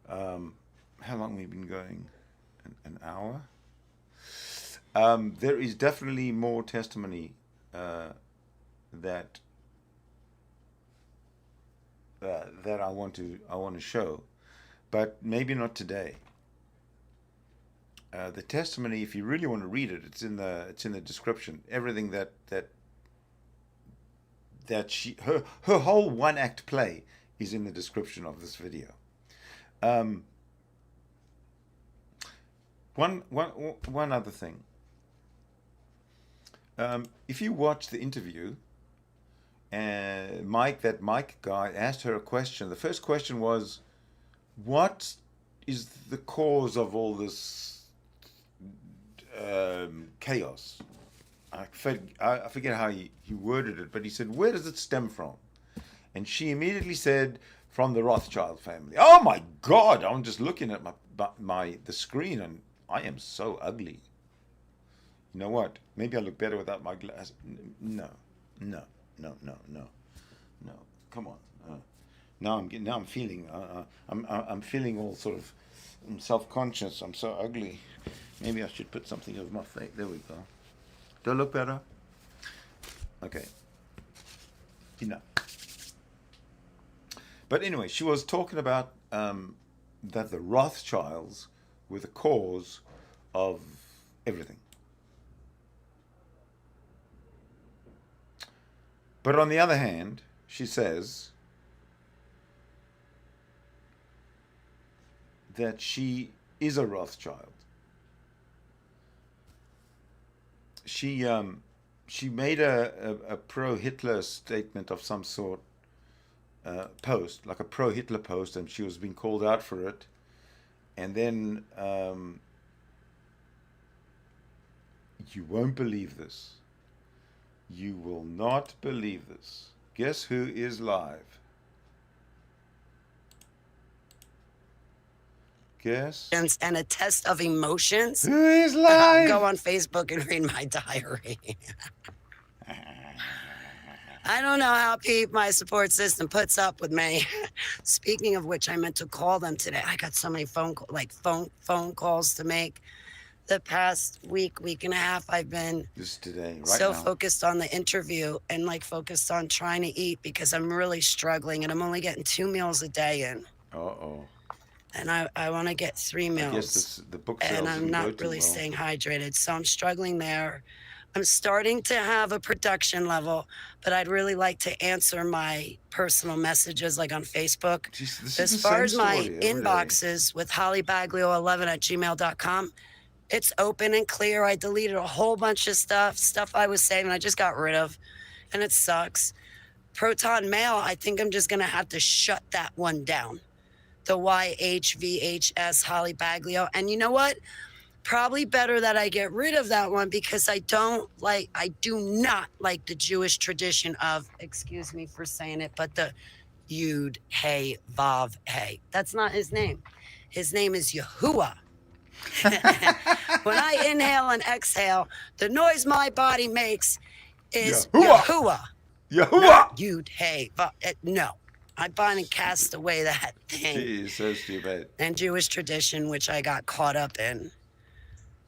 How long have we been going? An hour? There is definitely more testimony that I want to show, but maybe not today. The testimony, if you really want to read it, it's in the description. Everything that her whole one act play is in the description of this video. One other thing. If you watch the interview, that Mike guy asked her a question. The first question was, what is the cause of all this chaos. I forget how he worded it, but he said, "Where does it stem from?" And she immediately said, "From the Rothschild family." Oh my God! I'm just looking at the screen, and I am so ugly. You know what? Maybe I look better without my glasses. No. Come on. Now I'm feeling. I'm feeling all sort of self-conscious. I'm so ugly. Maybe I should put something over my face. There we go. Do I look better? Okay. Enough. But anyway, she was talking about that the Rothschilds were the cause of everything. But on the other hand, she says that she is a Rothschild. She made a pro-Hitler statement of some sort, post, like a pro-Hitler post, and she was being called out for it. And then you won't believe this. You will not believe this. Guess who is live? Guess. And a test of emotions. Who is live? Go on Facebook and read my diary. I don't know how my support system puts up with me. Speaking of which, I meant to call them today. I got so many phone calls to make. The past week and a half, I've been focused on the interview and like focused on trying to eat because I'm really struggling and I'm only getting 2 meals a day in. Uh-oh. And I want to get 3 meals. I guess the book sales and I'm not really staying hydrated, so I'm struggling there. I'm starting to have a production level, but I'd really like to answer my personal messages like on Facebook. Jeez, as far as my inboxes with hollybaglio11@gmail.com, it's open and clear. I deleted a whole bunch of stuff I was saving I just got rid of, and it sucks. Proton Mail, I think I'm just going to have to shut that one down. The YHVHS Holly Baglio. And you know what? Probably better that I get rid of that one because I do not like the Jewish tradition of, excuse me for saying it, but the Yud, Hey, Vav, Hey. That's not his name. His name is Yahuwah. When I inhale and exhale, the noise my body makes is Yahuwah. Yahuwah. Yud, Hey, Vav. No. I bind and cast away that thing. Jeez, so stupid. And Jewish tradition, which I got caught up in.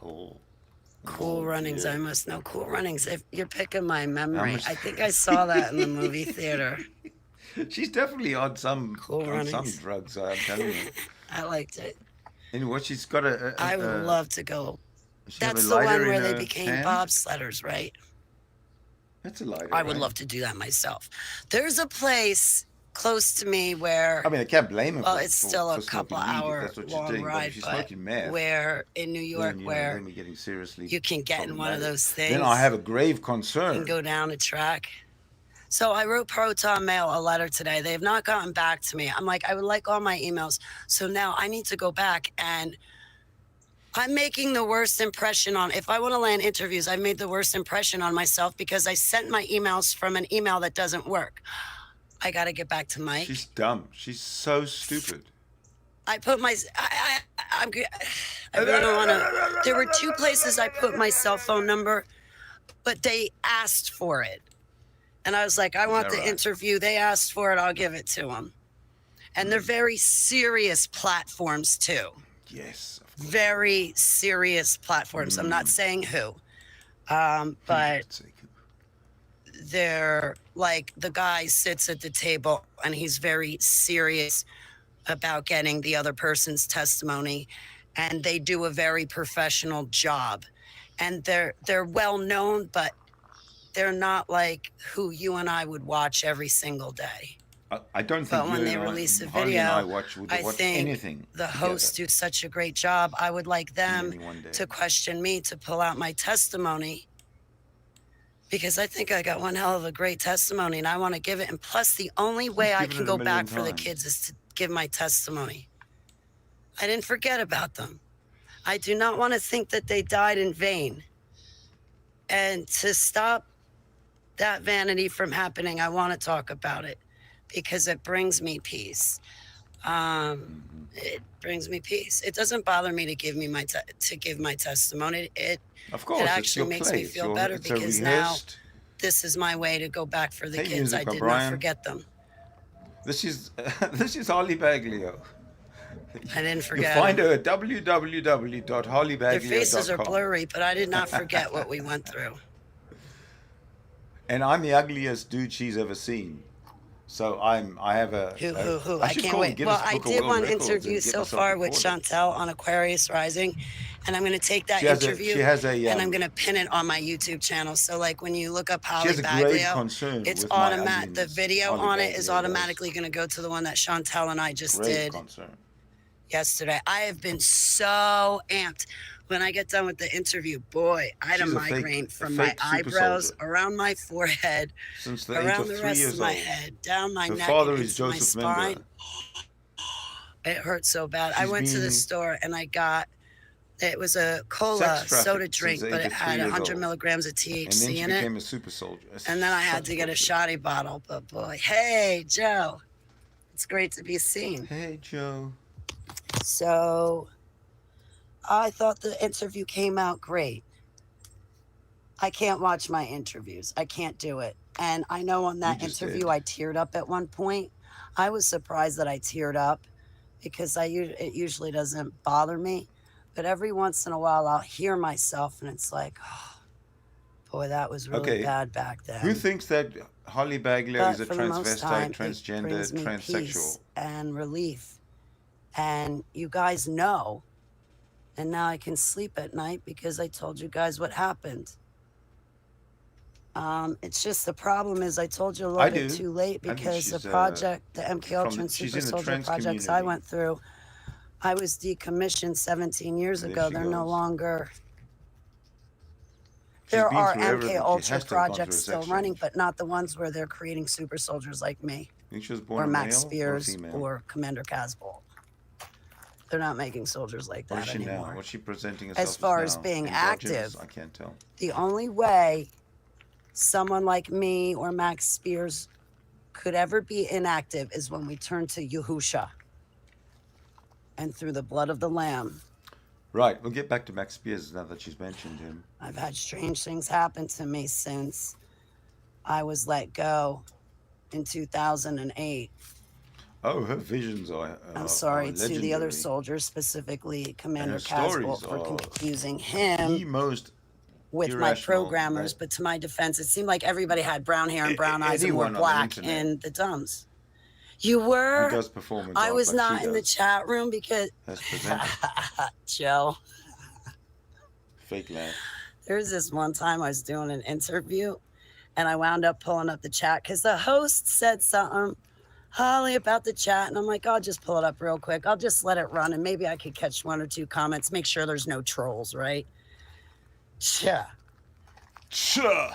Oh. Cool Runnings. Yeah. I must know Cool Runnings. If you're picking my memory, I think I saw that in the movie theater. She's definitely on some Runnings. drugs. I'm telling you. I liked it. Anyway, she's got I would love to go. That's the one where they became bobsledders, right? That's a lighter. I would love to do that myself. There's a place close to me where I can't blame him. Well, it's still a couple hour long ride, but where in New York, where you can get in one of those things. Then I have a grave concern. And go down a track. So I wrote Proton Mail a letter today. They have not gotten back to me. I'm like, I would like all my emails. So now I need to go back, and I'm making the worst impression on, if I want to land interviews, I've made the worst impression on myself because I sent my emails from an email that doesn't work. I got to get back to Mike. She's dumb. She's so stupid. I put my, I really don't want to, there were 2 places I put my cell phone number, but they asked for it. And I was like, I want the interview. They asked for it. I'll give it to them. And they're very serious platforms too. Yes. Very serious platforms. I'm not saying who, but they're like, the guy sits at the table and he's very serious about getting the other person's testimony, and they do a very professional job, and they're well known, but they're not like who you and I would watch every single day. I don't think. But when they release a video, I think anything the hosts do such a great job. I would like them to question me, to pull out my testimony, because I think I got one hell of a great testimony and I want to give it. And plus, the only way I can go back for the kids is to give my testimony. I didn't forget about them. I do not want to think that they died in vain. And to stop that vanity from happening, I want to talk about it because it brings me peace. It brings me peace. It doesn't bother me to give me my testimony. Of course, it it's actually your makes play. me feel better It's a because now rehearsed. this is my way to go back for the Hey, kids. I Music did O'Brien. not forget them. This is this is Holly Baglio. I didn't You forget find them. her at www.hollybaglio.com. Their faces are blurry, but I did not forget what we went through. And I'm the ugliest dude she's ever seen. So I have a. Who? I I should can't call the wait. Guinness Well, I Book of did World one Records and interview get so myself far with recorded. Chantel on Aquarius Rising, and I'm going to take that She has interview and I'm going to pin it on my YouTube channel. So, like, when you look up She Holly has a great Baglio, concern it's with my automatic. The ugliness. video Holly on it is Baglio automatically going to go to the one that Chantel and I just does. Great did concern. yesterday. I have been so amped. When I get done with the interview, boy, I had She's a a fake- migraine a from my fake super eyebrows, soldier. around my forehead, Since the age around of the 3 rest years of my old. head, down my Her neck, father and is into my Joseph spine. Mender. It hurt so bad. I She's went to the been store and I got, it was a cola sex trafficked soda since drink, the but age it of 3 had years 100 old. milligrams of And then THC she in it. became a super soldier. And then I had to get a shoddy bottle. But boy, hey, Joe, it's great to be seen. Hey, Joe. So I thought the interview came out great. I can't watch my interviews. I can't do it. And I know on that interview, I teared up at one point. I was surprised that I teared up because it usually doesn't bother me. But every once in a while, I'll hear myself and it's like, oh, boy, that was really bad back then. Who thinks that Holly Baglio is a for the most time, transvestite, transgender, it brings me transsexual? peace and relief. And you guys know. And now I can sleep at night because I told you guys what happened. It's just the problem is I told you a little bit too late because the project, the MKUltra and Super Soldier projects I went through, I was decommissioned 17 years ago. They're no longer. There are MKUltra projects still running, but not the ones where they're creating super soldiers like me, or Max Spears, or Commander Casbolt. They're not making soldiers like that anymore. Now? What's she presenting herself as far now? as being Androgynous? active, I can't tell. The only way someone like me or Max Spears could ever be inactive is when we turn to Yahusha and through the blood of the Lamb. Right, we'll get back to Max Spears now that she's mentioned him. I've had strange things happen to me since I was let go in 2008. Oh, her visions are I'm sorry to the other legendary. soldiers, specifically Commander And her stories Casbolt, for are confusing him the most with my irrational, programmers. right? But to my defense, it seemed like everybody had brown hair and brown eyes and were Anyone on the black internet in the dumbs. You were? who does performance I art was like not she in the does chat room because has presented Joe. fake laugh. There's this one time I was doing an interview and I wound up pulling up the chat because the host said something, Holly, about the chat. And I'm like, I'll just pull it up real quick. I'll just let it run and maybe I could catch one or two comments, make sure there's no trolls, right? Yeah. Sure.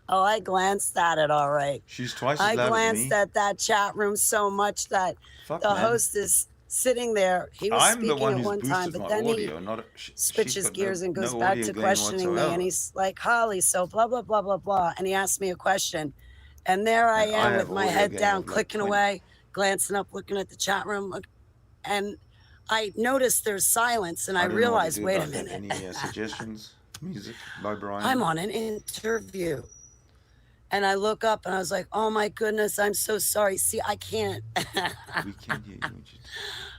Oh, I glanced at it all right. She's twice as I loud as me. glanced at that chat room so much that Fuck, the man. host is sitting there. He was I'm the speaking one at who's one time, boosted but my then audio, he not switches gears and goes back to questioning me. And he's like, Holly, so blah, blah, blah, blah, blah. And he asked me a question. And there I And I am have with my audio head gain down, of like clicking 20. away, glancing up, looking at the chat room. And I noticed there's silence. And I don't know what to realized, do wait a about that. minute. Any suggestions? Music by Brian. I'm on an interview. And I look up and I was like, oh my goodness, I'm so sorry. See, I can't. We can't hear you.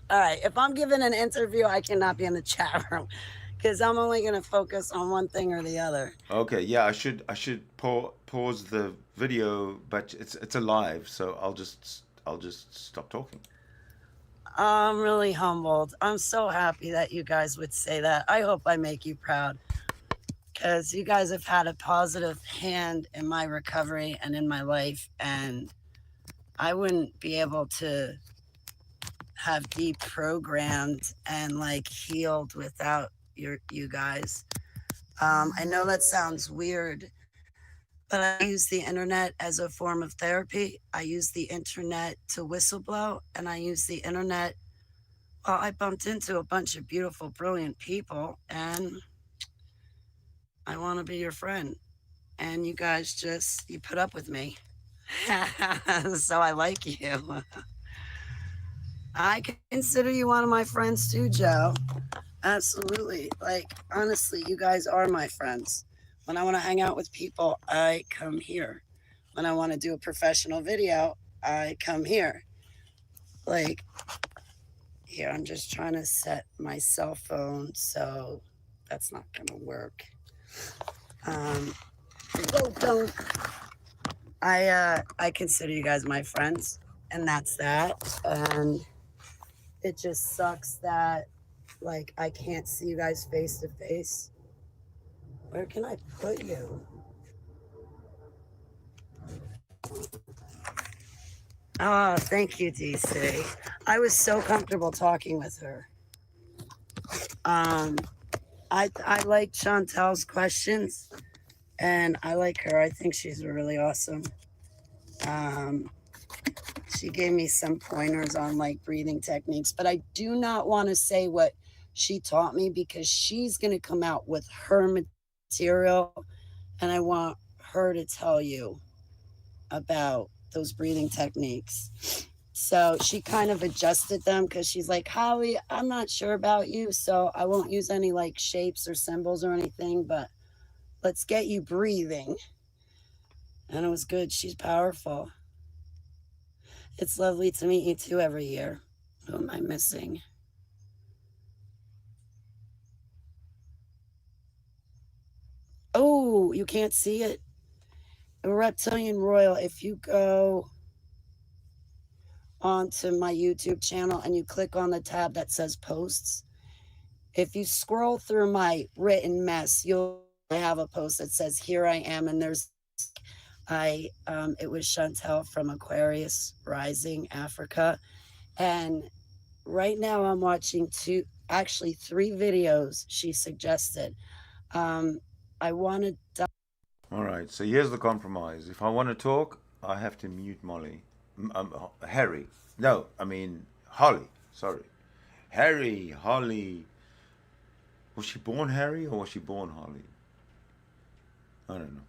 All right, if I'm giving an interview, I cannot be in the chat room because I'm only going to focus on one thing or the other. Okay, yeah, I should pause the video, but it's a live, so I'll just stop talking. I'm really humbled. I'm so happy that you guys would say that. I hope I make you proud because you guys have had a positive hand in my recovery and in my life, and I wouldn't be able to have deprogrammed and like healed without you guys. I know that sounds weird, but I use the internet as a form of therapy. I use the internet to whistleblow, and I use the internet Well, I bumped into a bunch of beautiful, brilliant people, and I want to be your friend. And you guys you put up with me. So I like you. I consider you one of my friends too, Joe. Absolutely. Like, honestly, you guys are my friends. When I want to hang out with people, I come here. When I want to do a professional video, I come here. Like, here, I'm just trying to set my cell phone, so that's not going to work. Don't. I consider you guys my friends, and that's that. And it just sucks that, like, I can't see you guys face to face. Where can I put you? Oh, thank you, DC. I was so comfortable talking with her. I like Chantel's questions, and I like her. I think she's really awesome. She gave me some pointers on like breathing techniques, but I do not want to say what she taught me because she's going to come out with her material, and I want her to tell you about those breathing techniques. So she kind of adjusted them because she's like, Holly, I'm not sure about you, so I won't use any like shapes or symbols or anything, but let's get you breathing. And it was good. She's powerful. It's lovely to meet you too every year. Who am I missing? Oh, you can't see it? A Reptilian Royal, if you go onto my YouTube channel and you click on the tab that says posts, if you scroll through my written mess, you'll have a post that says, here I am. And there's, it was Chantel from Aquarius Rising, Africa. And right now I'm watching three videos she suggested. I wanted to. All right, so here's the compromise. If I want to talk, I have to mute Molly. Harry. No, I mean Holly. Sorry. Holly. Was she born Harry or was she born Holly? I don't know.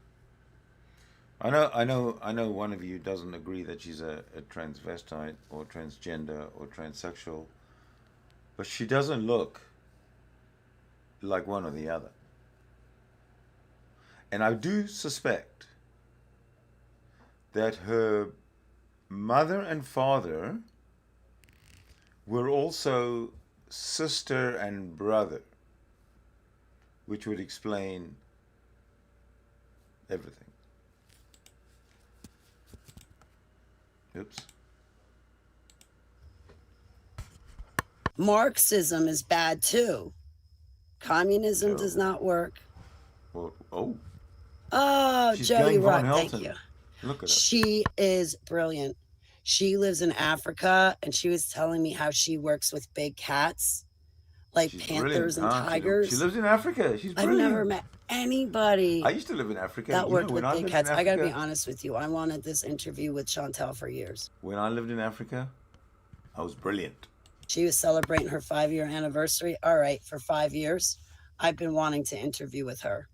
I know one of you doesn't agree that she's a transvestite or transgender or transsexual, but she doesn't look like one or the other. And I do suspect that her mother and father were also sister and brother, which would explain everything. Oops. Marxism is bad too. Communism does not work. Well, oh. Oh, She's Joey Jane Von Rock, thank Helton. you. Look at her. She is brilliant. She lives in Africa, and she was telling me how she works with big cats, like She's panthers and brilliant, huh? tigers. She lives in Africa. She's I've brilliant. never met anybody I used to live in Africa. that worked with when I big lived cats. in I gotta be Africa- honest with you. I wanted this interview with Chantel for years. When I lived in Africa, I was brilliant. She was celebrating her 5-year anniversary. All right, for 5 years, I've been wanting to interview with her.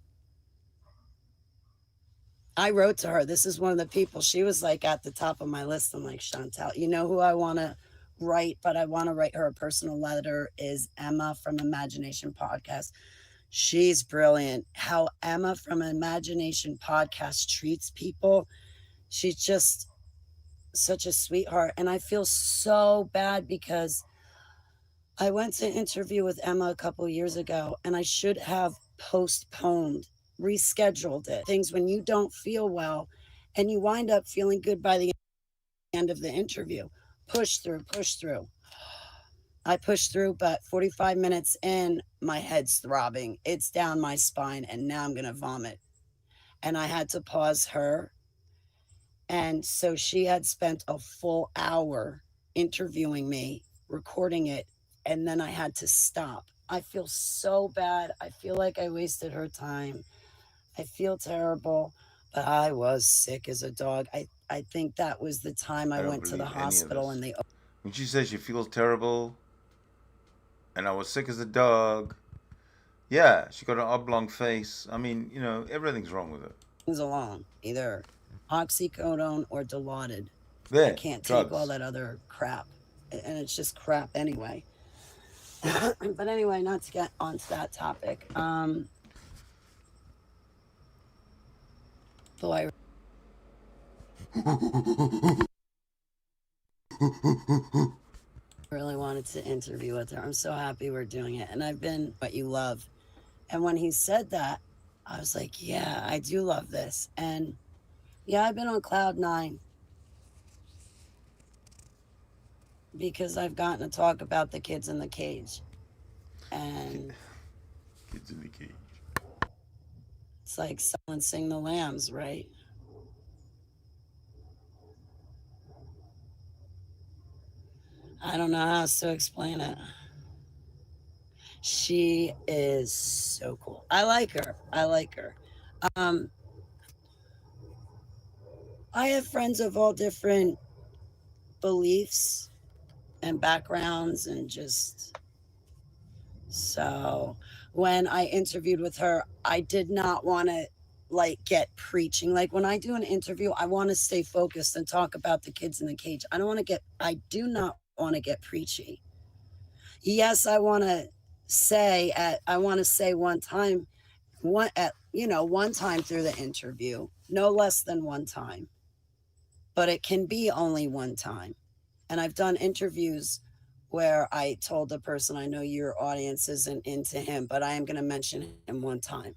I wrote to her. This is one of the people. She was like at the top of my list. I'm like, Chantel, you know who I want to write, but I want to write her a personal letter, is Emma from Imagination Podcast. She's brilliant. How Emma from Imagination Podcast treats people. She's just such a sweetheart. And I feel so bad because I went to interview with Emma a couple years ago, and I should have postponed, rescheduled it. Things when you don't feel well and you wind up feeling good by the end of the interview. Push through. I pushed through, but 45 minutes in, my head's throbbing. It's down my spine, and now I'm going to vomit. And I had to pause her. And so she had spent a full hour interviewing me, recording it, and then I had to stop. I feel so bad. I feel like I wasted her time. I feel terrible, but I was sick as a dog. I think that was the time I don't went to the believe any of hospital this. and they. When she says she feels terrible, and I was sick as a dog. Yeah, she got an oblong face. I mean, you know, everything's wrong with her. Things along, either oxycodone or Dilaudid. I There, can't take all drugs. that other crap, and it's just crap anyway. But anyway, not to get onto that topic. Though I really wanted to interview with her. I'm so happy we're doing it. And I've been what you love. And when he said that, I was like, yeah, I do love this. And yeah, I've been on cloud 9 because I've gotten to talk about the kids in the cage. And Kids in the cage. it's like silencing the lambs, right? I don't know how else to explain it. She is so cool. I like her. I have friends of all different beliefs and backgrounds, and just so when I interviewed with her, I did not want to like get preaching. Like when I do an interview, I want to stay focused and talk about the kids in the cage. I do not want to get preachy. Yes, I want to say one time through the interview, no less than one time. But it can be only one time. And I've done interviews where I told the person, I know your audience isn't into him, but I am going to mention him one time.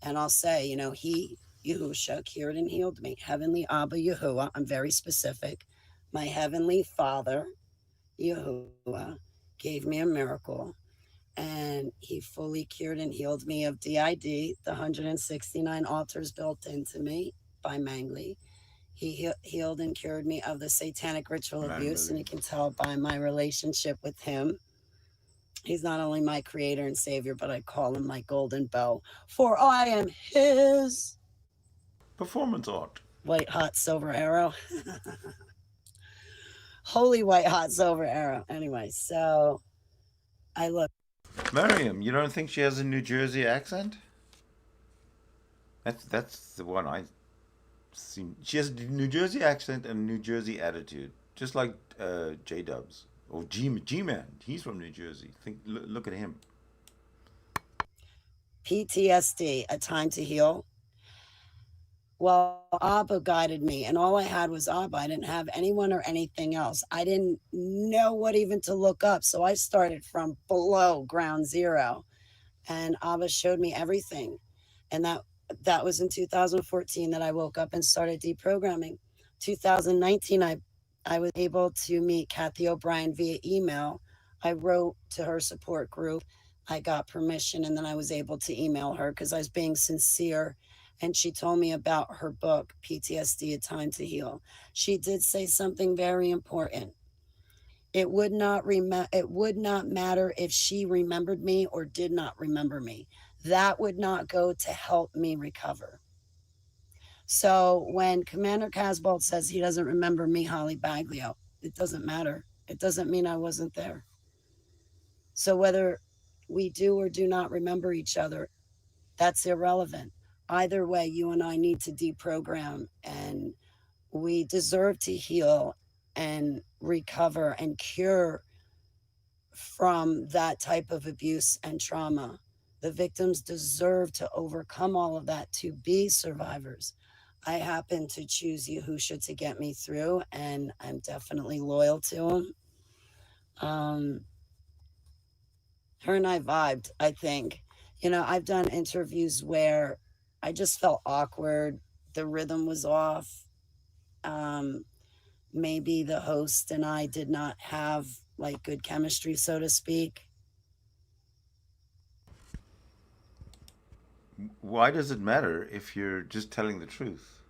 And I'll say, you know, he, Yahusha, cured and healed me. Heavenly Abba Yahuwah, I'm very specific. My heavenly Father, Yahuwah, gave me a miracle. And he fully cured and healed me of DID, the 169 altars built into me by Mangli. He healed and cured me of the satanic ritual abuse, and you can tell by my relationship with him. He's not only my creator and savior, but I call him my golden bow, for I am his Performance art. white hot silver arrow. Holy white hot silver arrow. Anyway, so I look. Miriam, you don't think she has a New Jersey accent? That's the one I seen. She has a New Jersey accent and a New Jersey attitude, just like J Dubs or G Man. He's from New Jersey. Look at him. PTSD, a time to heal. Well, Abba guided me, and all I had was Abba. I didn't have anyone or anything else. I didn't know what even to look up, so I started from below ground zero, and Abba showed me everything. And that was in 2014 that I woke up and started deprogramming. 2019, I was able to meet Kathy O'Brien via email. I wrote to her support group. I got permission, and then I was able to email her because I was being sincere. And she told me about her book, PTSD, A Time to Heal. She did say something very important. It would not matter if she remembered me or did not remember me. That would not go to help me recover. So when Commander Casbolt says he doesn't remember me, Holly Baglio, it doesn't matter. It doesn't mean I wasn't there. So whether we do or do not remember each other, that's irrelevant. Either way, you and I need to deprogram, and we deserve to heal and recover and cure from that type of abuse and trauma. The victims deserve to overcome all of that to be survivors. I happen to choose Yahusha to get me through, and I'm definitely loyal to him. Her and I vibed, I think. You know, I've done interviews where I just felt awkward. The rhythm was off. Maybe the host and I did not have like good chemistry, so to speak. Why does it matter if you're just telling the truth?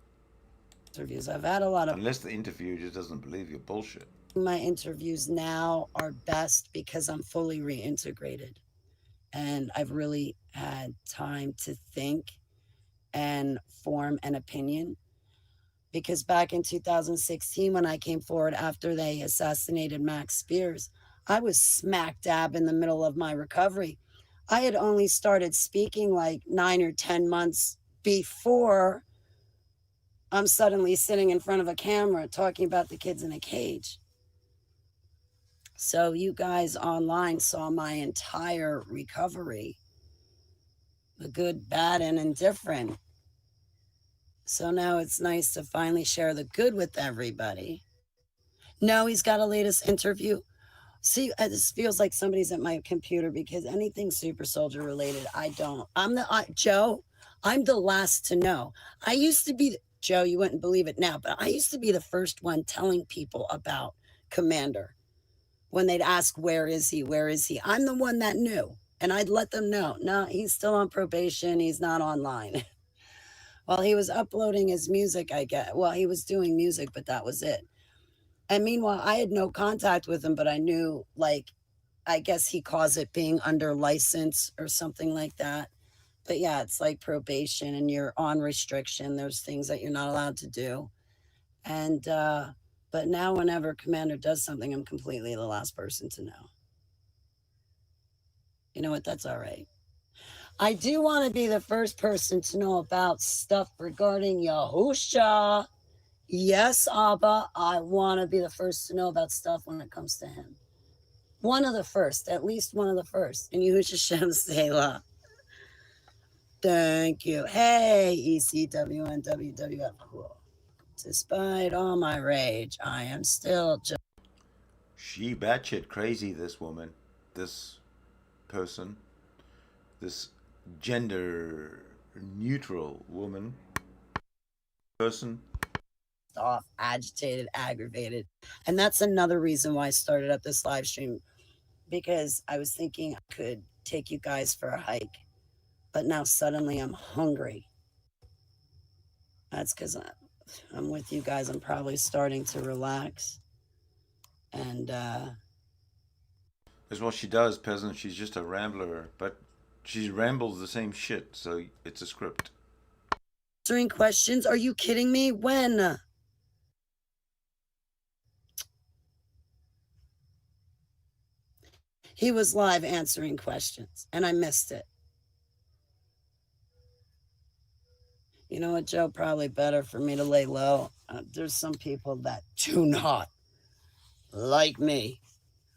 Interviews. I've had a lot of. Unless the interviewer just doesn't believe your bullshit. My interviews now are best because I'm fully reintegrated, and I've really had time to think and form an opinion. Because back in 2016, when I came forward after they assassinated Max Spears, I was smack dab in the middle of my recovery. I had only started speaking like 9 or 10 months before I'm suddenly sitting in front of a camera talking about the kids in a cage. So you guys online saw my entire recovery, the good, bad, and indifferent. So now it's nice to finally share the good with everybody. No, he's got a latest interview. See, this feels like somebody's at my computer because anything super soldier related, I don't. Joe, I'm the last to know. I used to be, Joe, you wouldn't believe it now, but I used to be the first one telling people about Commander. When they'd ask, where is he? Where is he? I'm the one that knew. And I'd let them know, no, he's still on probation. He's not online. Well, he was uploading his music, I guess. Well, he was doing music, but that was it. And meanwhile, I had no contact with him, but I knew, like, I guess he calls it being under license or something like that. But yeah, it's like probation and you're on restriction. There's things that you're not allowed to do. And, but now whenever Commander does something, I'm completely the last person to know. You know what? That's all right. I do want to be the first person to know about stuff regarding Yahusha. Yes, Abba, I want to be the first to know about stuff when it comes to him. One of the first, at least one of the first. And Yahusha Shem Selah. Thank you. Hey, ECW and WWF. Cool. Despite all my rage, I am still just... She batshit crazy, this woman. This person. This gender neutral woman. Person. Off, agitated, aggravated. And that's another reason why I started up this live stream, because I was thinking I could take you guys for a hike, but now suddenly I'm hungry. That's because I'm with you guys. I'm probably starting to relax. And That's what she does, peasant. She's just a rambler, but she rambles the same shit, so it's a script. answering questions. Are you kidding me? When? He was live answering questions, and I missed it. You know what, Joe? Probably better for me to lay low. There's some people that do not like me.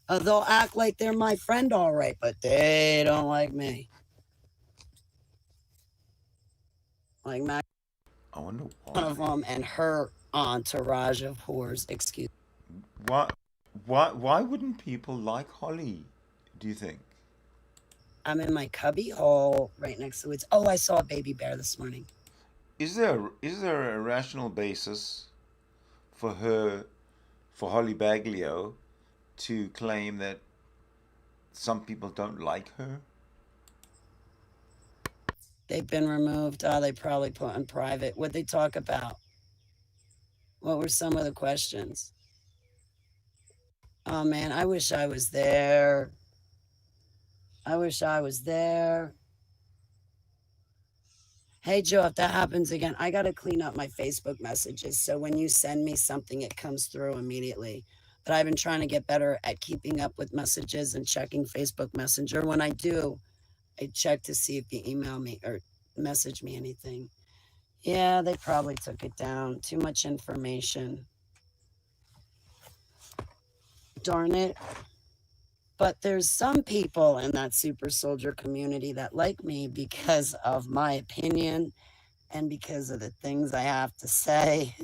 They'll act like they're my friend, all right, but they don't like me. Like Mac, I wonder why. one of them, and her entourage of whores. Excuse. Why wouldn't people like Holly, do you think? I'm in my cubby hole right next to it. Oh, I saw a baby bear this morning. Is there a rational basis for Holly Baglio to claim that some people don't like her? They've been removed. They probably put in private. What'd they talk about? What were some of the questions? Oh man, I wish I was there. I wish I was there. Hey Joe, if that happens again, I gotta clean up my Facebook messages. So when you send me something, it comes through immediately. But I've been trying to get better at keeping up with messages and checking Facebook Messenger. When I do, I check to see if you email me or message me anything. Yeah, they probably took it down. Too much information. Darn it. But there's some people in that super soldier community that like me because of my opinion and because of the things I have to say,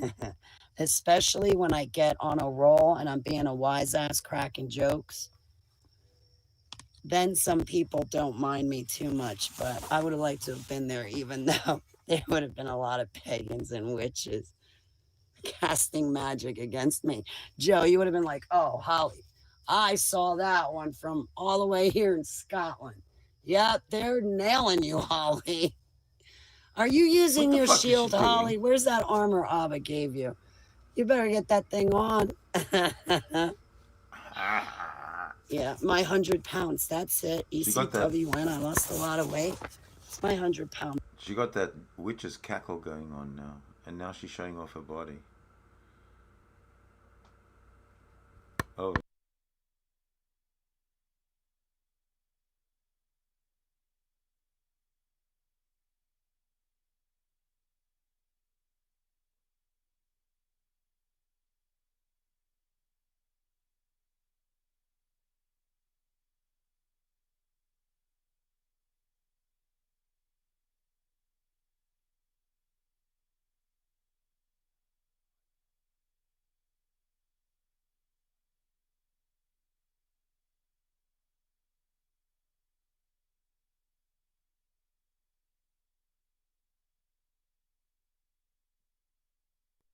especially when I get on a roll and I'm being a wise ass cracking jokes. Then some people don't mind me too much, but I would have liked to have been there, even though there would have been a lot of pagans and witches casting magic against me. Joe, you would have been like, oh, Holly, I saw that one from all the way here in Scotland. Yeah, they're nailing you, Holly. Are you using your shield, Holly? Where's that armor Abba gave you? You better get that thing on. Yeah, my 100 pounds. That's it. ECWN. I lost a lot of weight. It's my 100 pounds. She got that witch's cackle going on now, and now she's showing off her body. Oh.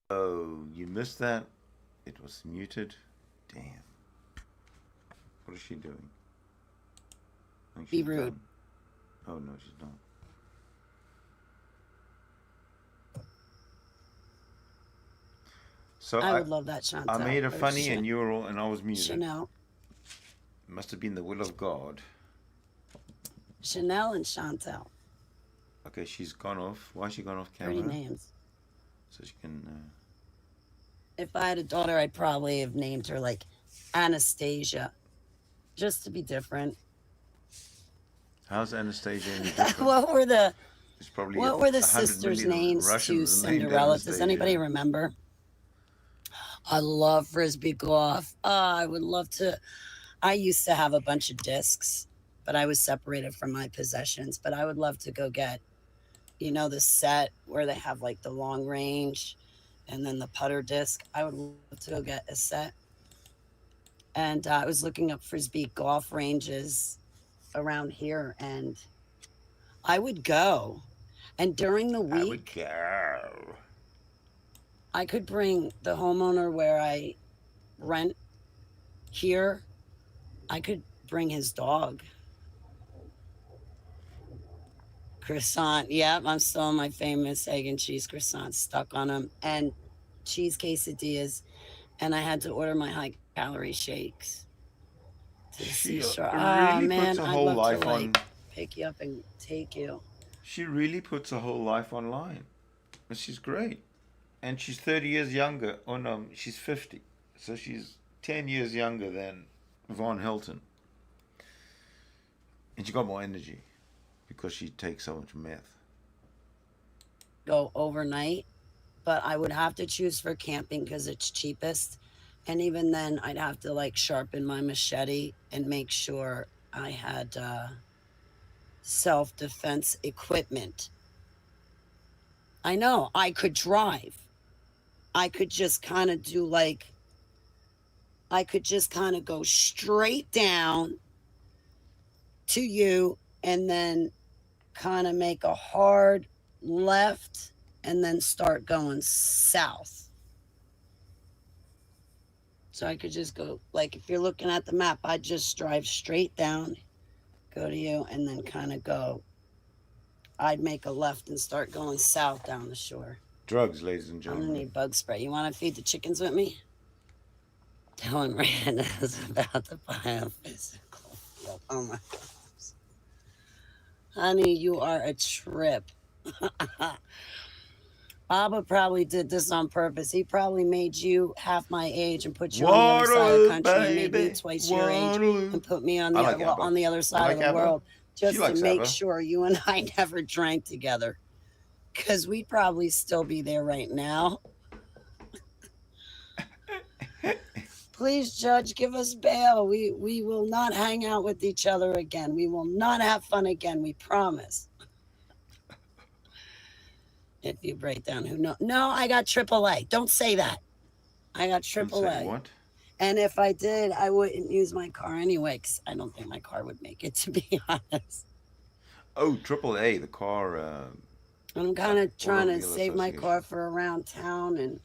Oh, you missed that? It was muted. Damn. What is she doing? I think Be she's rude. done. Oh, no, she's not. So I would love that, Chantel. I made a or funny and you were all, and I was muted. Chanel. It must have been the will of God. Chanel and Chantel. Okay, she's gone off. Why has she gone off camera? Pretty names. So she can... If I had a daughter, I'd probably have named her like Anastasia, just to be different. How's Anastasia any different? What were the There's probably What were the 100 sisters' million names to Russians named Cinderella? Does Anastasia. anybody remember? I love frisbee golf. I would love to. I used to have a bunch of discs, but I was separated from my possessions. But I would love to go get, the set where they have like the long range and then the putter disc. I would love to go get a set. And I was looking up frisbee golf ranges around here, and I would go. And during the week, I would go. I could bring the homeowner where I rent here. I could bring his dog. Croissant. Yep, I'm still on my famous egg and cheese croissant, stuck on them. And cheese quesadillas. And I had to order my high-calorie shakes. To the She seashore. really Man, puts a I'd whole love life to, on... pick you up and take you. She really puts her whole life online. But she's great. And she's 30 years younger. Oh, no, she's 50. So she's 10 years younger than Von Hilton. And she got more energy because she takes so much meth. Go overnight, but I would have to choose for camping because it's cheapest. And even then, I'd have to sharpen my machete and make sure I had self-defense equipment. I know I could drive. I could just kind of do I could just kind of go straight down to you and then kind of make a hard left and then start going south. So I could just go, if you're looking at the map, I'd just drive straight down, go to you, and then kind of go. I'd make a left and start going south down the shore. Drugs, ladies and I'm gentlemen. gonna need bug spray. You want to feed the chickens with me? Telling Rand is about to buy a physical. Oh my gosh. Honey, you are a trip. Baba probably did this on purpose. He probably made you half my age and put you on the other side of the country and made me twice your age and put me on the other side of the world just to make sure you and I never drank together. Because we'd probably still be there right now. Please, Judge, give us bail. We will not hang out with each other again. We will not have fun again. We promise. If you break down, who knows? No, I got AAA. Don't say that. I got AAA. What? And if I did, I wouldn't use my car anyway, because I don't think my car would make it, to be honest. Oh, AAA, the car... I'm kind of trying to save my car for around town, and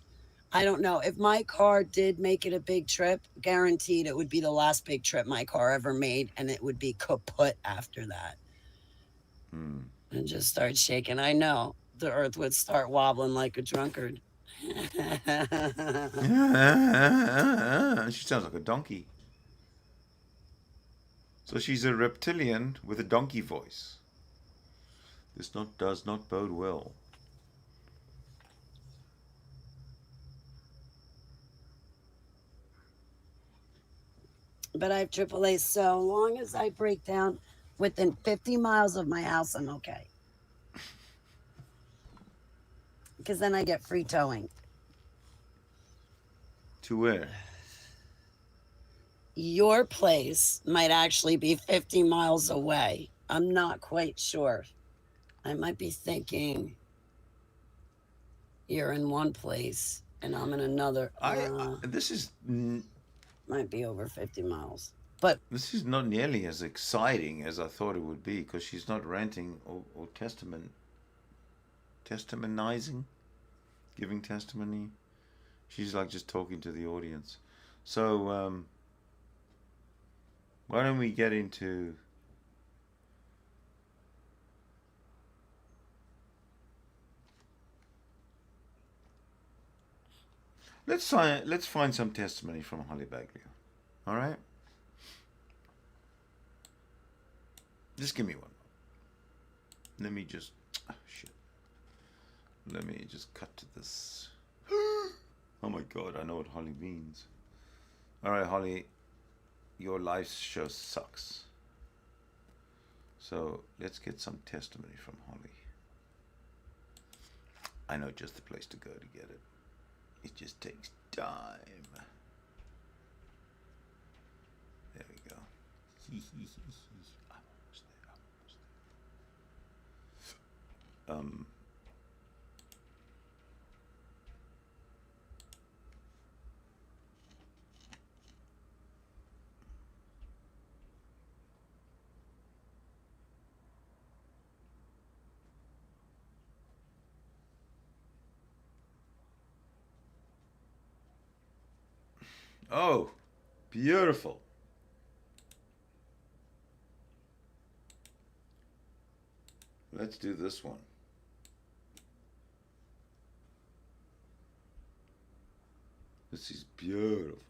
I don't know. If my car did make it a big trip, guaranteed it would be the last big trip my car ever made, and it would be kaput after that. And just start shaking. I know. The earth would start wobbling like a drunkard. She sounds like a donkey. So she's a reptilian with a donkey voice. This does not bode well. But I have AAA, so long as I break down within 50 miles of my house, I'm okay. Because then I get free towing. To where? Your place might actually be 50 miles away. I'm not quite sure. I might be thinking you're in one place and I'm in another. This is... Might be over 50 miles. But this is not nearly as exciting as I thought it would be, because she's not ranting or testimonizing, giving testimony. She's like just talking to the audience. So, why don't we get into... Let's find some testimony from Holly Baglio. All right? Just give me one. Let me just... Oh, shit. Let me just cut to this. Oh my God, I know what Holly means. All right, Holly, your life show sucks. So let's get some testimony from Holly. I know just the place to go to get it. It just takes time. There we go. Oh, beautiful. Let's do this one. This is beautiful.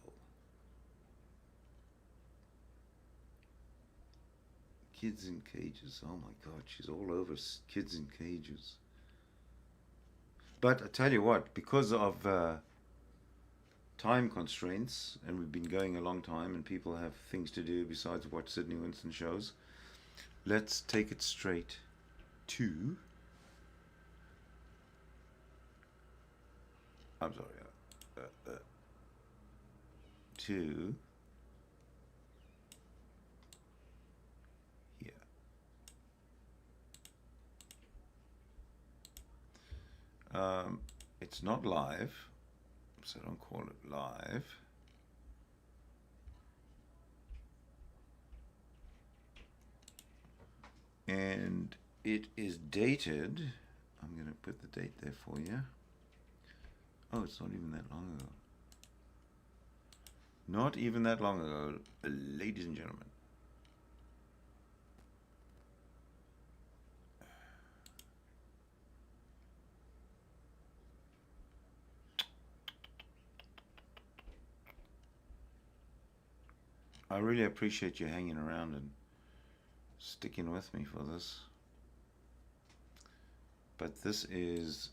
Kids in cages. Oh my God, she's all over kids in cages. But I tell you what, because of time constraints, and we've been going a long time and people have things to do besides watch Sydney Winston shows, let's take it straight to... I'm sorry. To... here. It's not live, so don't call it live. And it is dated. I'm going to put the date there for you. Oh, it's not even that long ago. Not even that long ago, ladies and gentlemen. I really appreciate you hanging around and sticking with me for this. But this is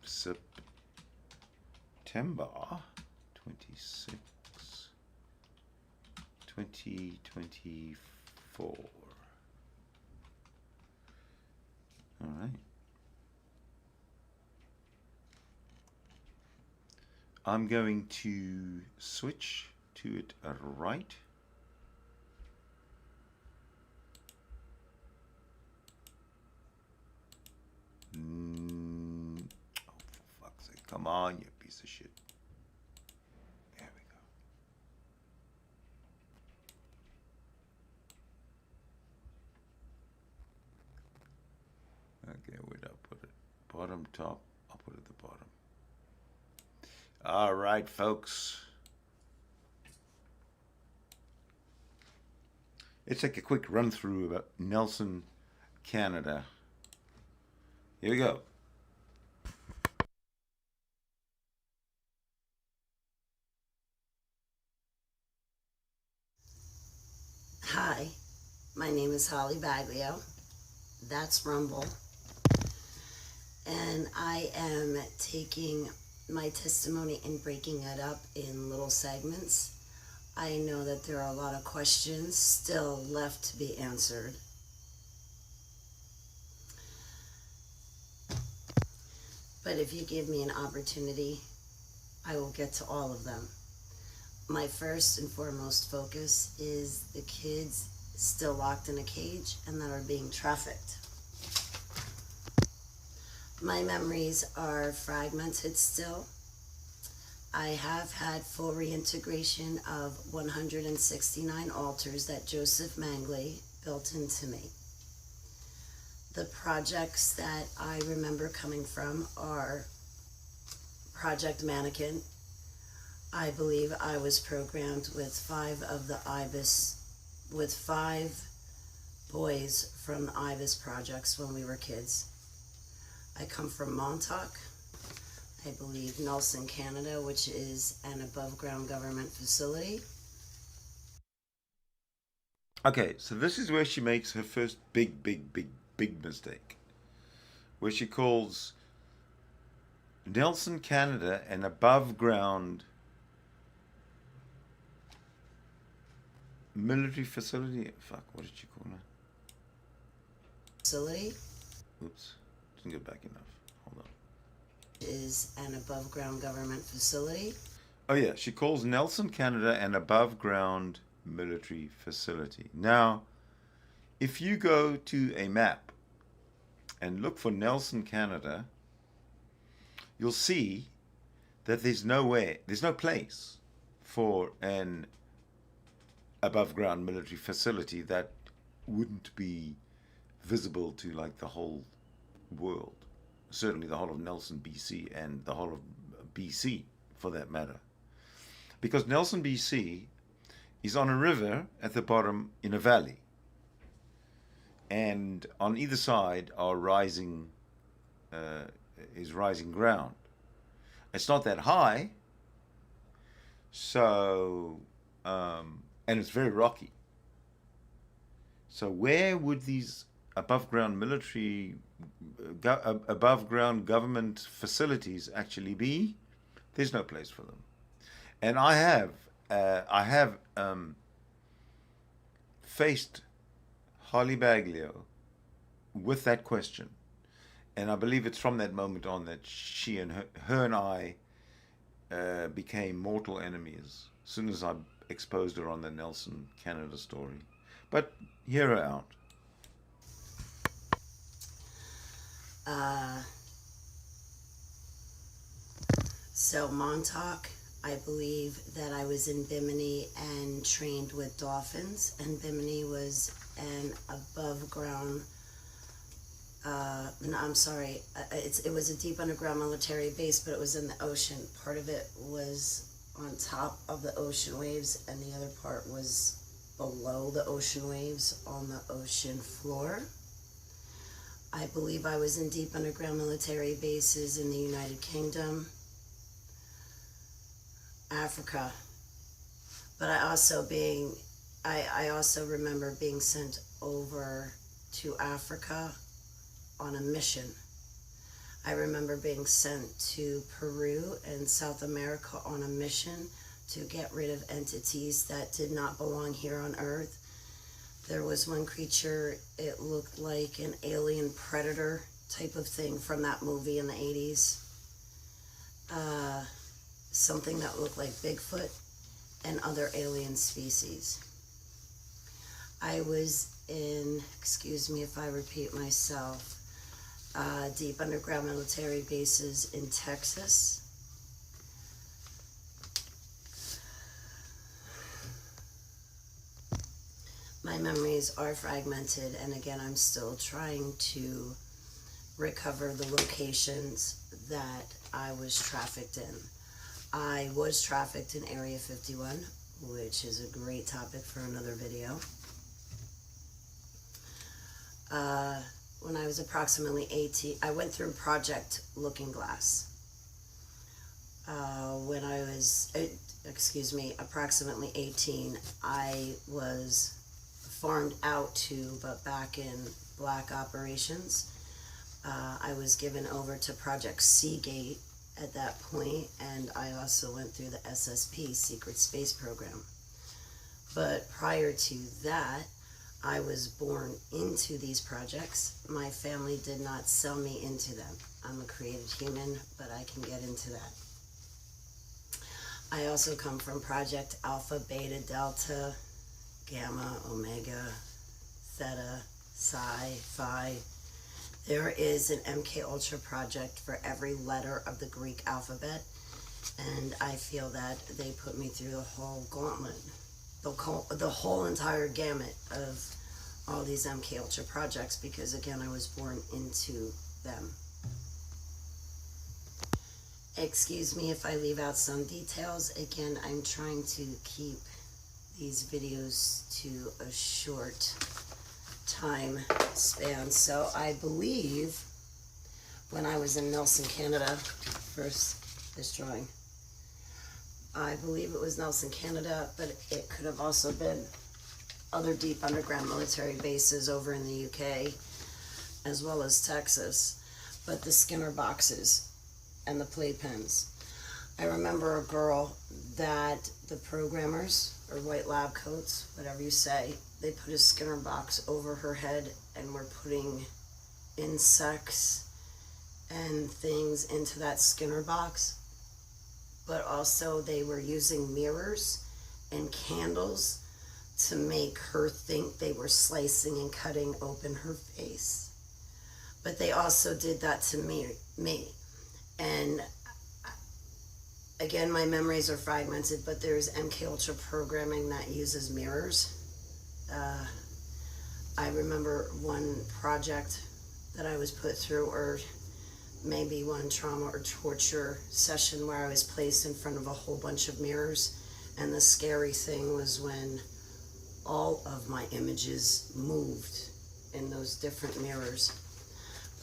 September 26, 2024. All right. I'm going to switch to it right. Oh, for fuck's sake. Come on, you piece of shit. There we go. Okay, where'd I put it? Bottom, top. I'll put it at the bottom. All right, folks. It's like a quick run through about Nelson, Canada. Here we go. Hi, my name is Holly Baglio. That's Rumble. And I am taking my testimony and breaking it up in little segments. I know that there are a lot of questions still left to be answered. But if you give me an opportunity, I will get to all of them. My first and foremost focus is the kids still locked in a cage and that are being trafficked. My memories are fragmented still. I have had full reintegration of 169 altars that Joseph Mangley built into me. The projects that I remember coming from are Project Mannequin. I believe I was programmed with 5 boys from the IBIS projects when we were kids. I come from Montauk, I believe Nelson, Canada, which is an above-ground government facility. Okay, so this is where she makes her first big mistake, where she calls Nelson, Canada an above-ground military facility. Fuck, what did she call it? Facility. Oops, didn't get back enough. Hold on. Is an above-ground government facility. Oh yeah, she calls Nelson, Canada an above-ground military facility. Now, if you go to a map and look for Nelson, Canada, you'll see that there's no place for an above-ground military facility that wouldn't be visible to like the whole world. Certainly the whole of Nelson, BC, and the whole of BC for that matter. Because Nelson, BC is on a river at the bottom in a valley. And on either side are rising ground. It's not that high, so and it's very rocky. So where would these above ground government facilities actually be? There's no place for them. And I have faced Holly Baglio with that question, and I believe it's from that moment on that she and her and I became mortal enemies as soon as I exposed her on the Nelson, Canada story. But hear her out. So Montauk, I believe that I was in Bimini and trained with Dolphins, and Bimini was an above ground, it was a deep underground military base, but it was in the ocean. Part of it was on top of the ocean waves, and the other part was below the ocean waves on the ocean floor. I believe I was in deep underground military bases in the United Kingdom, Africa, but I also remember being sent over to Africa on a mission. I remember being sent to Peru and South America on a mission to get rid of entities that did not belong here on Earth. There was one creature, it looked like an alien predator type of thing from that movie in the 80s. Something that looked like Bigfoot and other alien species. I was in, excuse me if I repeat myself, deep underground military bases in Texas. My memories are fragmented, and again, I'm still trying to recover the locations that I was trafficked in. I was trafficked in Area 51, which is a great topic for another video. When I was approximately 18, I went through Project Looking Glass. When I was, approximately 18, I was farmed out to, but back in black operations. I was given over to Project SeaGate at that point, and I also went through the SSP, Secret Space Program. But prior to that, I was born into these projects. My family did not sell me into them. I'm a created human, but I can get into that. I also come from Project Alpha, Beta, Delta, Gamma, Omega, Theta, Psi, Phi. There is an MKUltra Project for every letter of the Greek alphabet, and I feel that they put me through the whole gauntlet, the whole entire gamut of all these MKUltra projects because, again, I was born into them. Excuse me if I leave out some details. Again, I'm trying to keep these videos to a short time span. So I believe when I was in Nelson, Canada, first this drawing, I believe it was Nelson, Canada, but it could have also been other deep underground military bases over in the UK, as well as Texas. But the Skinner boxes and the playpens. I remember a girl that the programmers, or white lab coats, whatever you say, they put a Skinner box over her head and were putting insects and things into that Skinner box. But also they were using mirrors and candles to make her think they were slicing and cutting open her face. But they also did that to me. And again, my memories are fragmented, but there's MKUltra programming that uses mirrors. I remember one project that I was put through, or maybe one trauma or torture session where I was placed in front of a whole bunch of mirrors. And the scary thing was when all of my images moved in those different mirrors.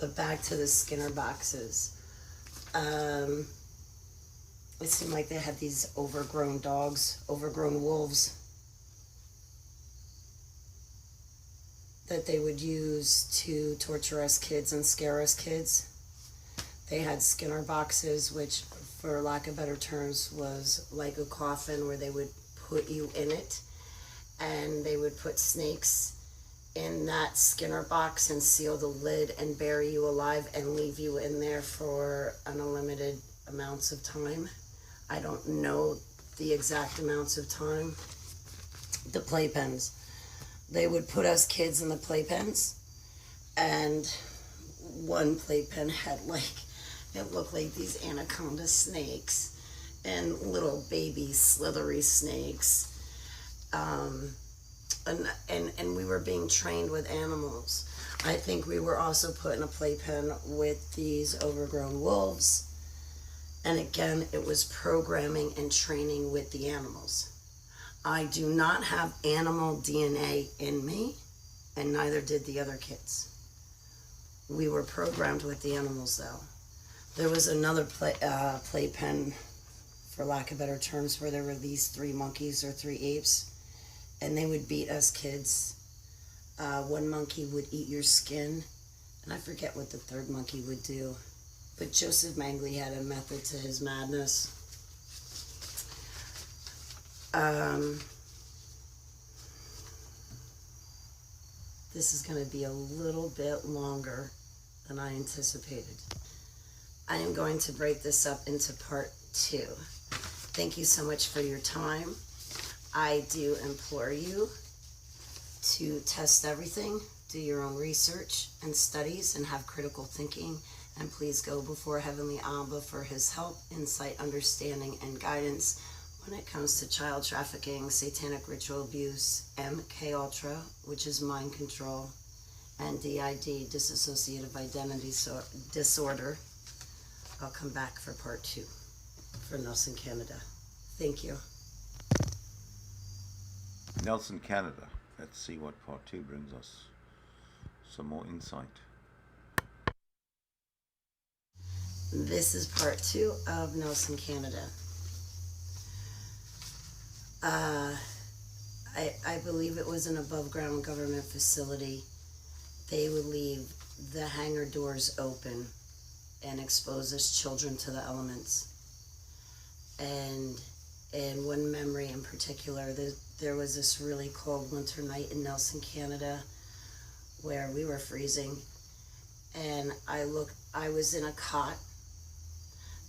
But back to the Skinner boxes. It seemed like they had these overgrown dogs, overgrown wolves, that they would use to torture us kids and scare us kids. They had Skinner boxes, which, for lack of better terms, was like a coffin where they would put you in it, and they would put snakes in that Skinner box and seal the lid and bury you alive and leave you in there for unlimited amounts of time. I don't know the exact amounts of time. The playpens. They would put us kids in the playpens, and one playpen had it looked like these anaconda snakes and little baby slithery snakes. And we were being trained with animals. I think we were also put in a playpen with these overgrown wolves. And again, it was programming and training with the animals. I do not have animal DNA in me, and neither did the other kids. We were programmed with the animals, though. There was another playpen, for lack of better terms, where there were these 3 monkeys or 3 apes, and they would beat us kids. One monkey would eat your skin, and I forget what the 3rd monkey would do. But Joseph Mengele had a method to his madness. This is going to be a little bit longer than I anticipated. I am going to break this up into part 2. Thank you so much for your time. I do implore you to test everything, do your own research and studies, and have critical thinking. And please go before Heavenly Abba for his help, insight, understanding, and guidance when it comes to child trafficking, satanic ritual abuse, MKUltra, which is mind control, and DID, dissociative identity disorder. I'll come back for part 2 for Nelson, Canada. Thank you. Nelson, Canada. Let's see what part 2 brings us. Some more insight. This is part 2 of Nelson, Canada. I believe it was an above ground government facility. They would leave the hangar doors open and expose us children to the elements. And in one memory in particular, there was this really cold winter night in Nelson, Canada, where we were freezing. And I was in a cot.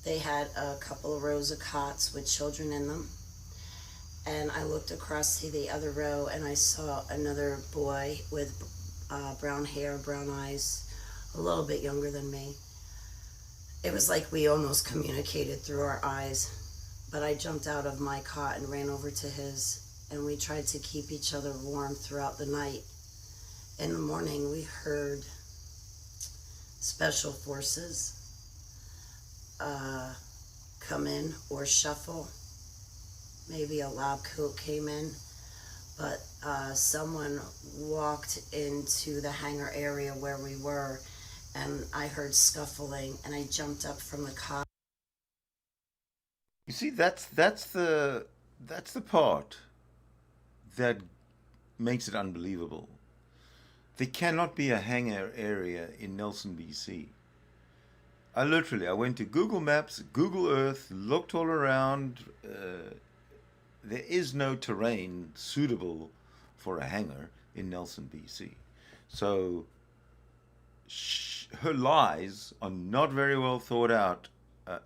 They had a couple of rows of cots with children in them. And I looked across to the other row and I saw another boy with brown hair, brown eyes, a little bit younger than me. It was like we almost communicated through our eyes. But I jumped out of my cot and ran over to his, and we tried to keep each other warm throughout the night. In the morning, we heard special forces come in or shuffle. Maybe a lab coat came in, but someone walked into the hangar area where we were, and I heard scuffling, and I jumped up from the cot. You see, that's the part that makes it unbelievable. There cannot be a hangar area in Nelson, BC. I went to Google Maps, Google Earth, looked all around. There is no terrain suitable for a hangar in Nelson, BC. So her lies are not very well thought out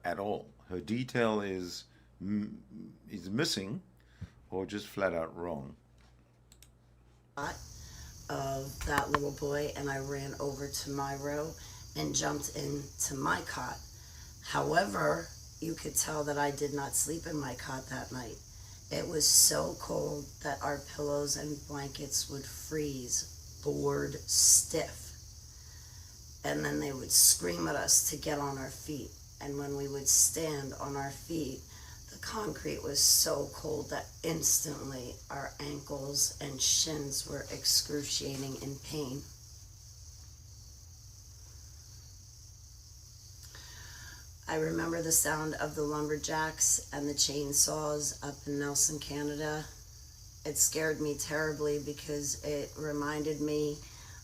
at all. Her detail is missing or just flat out wrong. Of that little boy, and I ran over to my row and jumped into my cot. However, you could tell that I did not sleep in my cot that night. It was so cold that our pillows and blankets would freeze, board stiff. And then they would scream at us to get on our feet. And when we would stand on our feet, the concrete was so cold that instantly our ankles and shins were excruciating in pain. I remember the sound of the lumberjacks and the chainsaws up in Nelson, Canada. It scared me terribly because it reminded me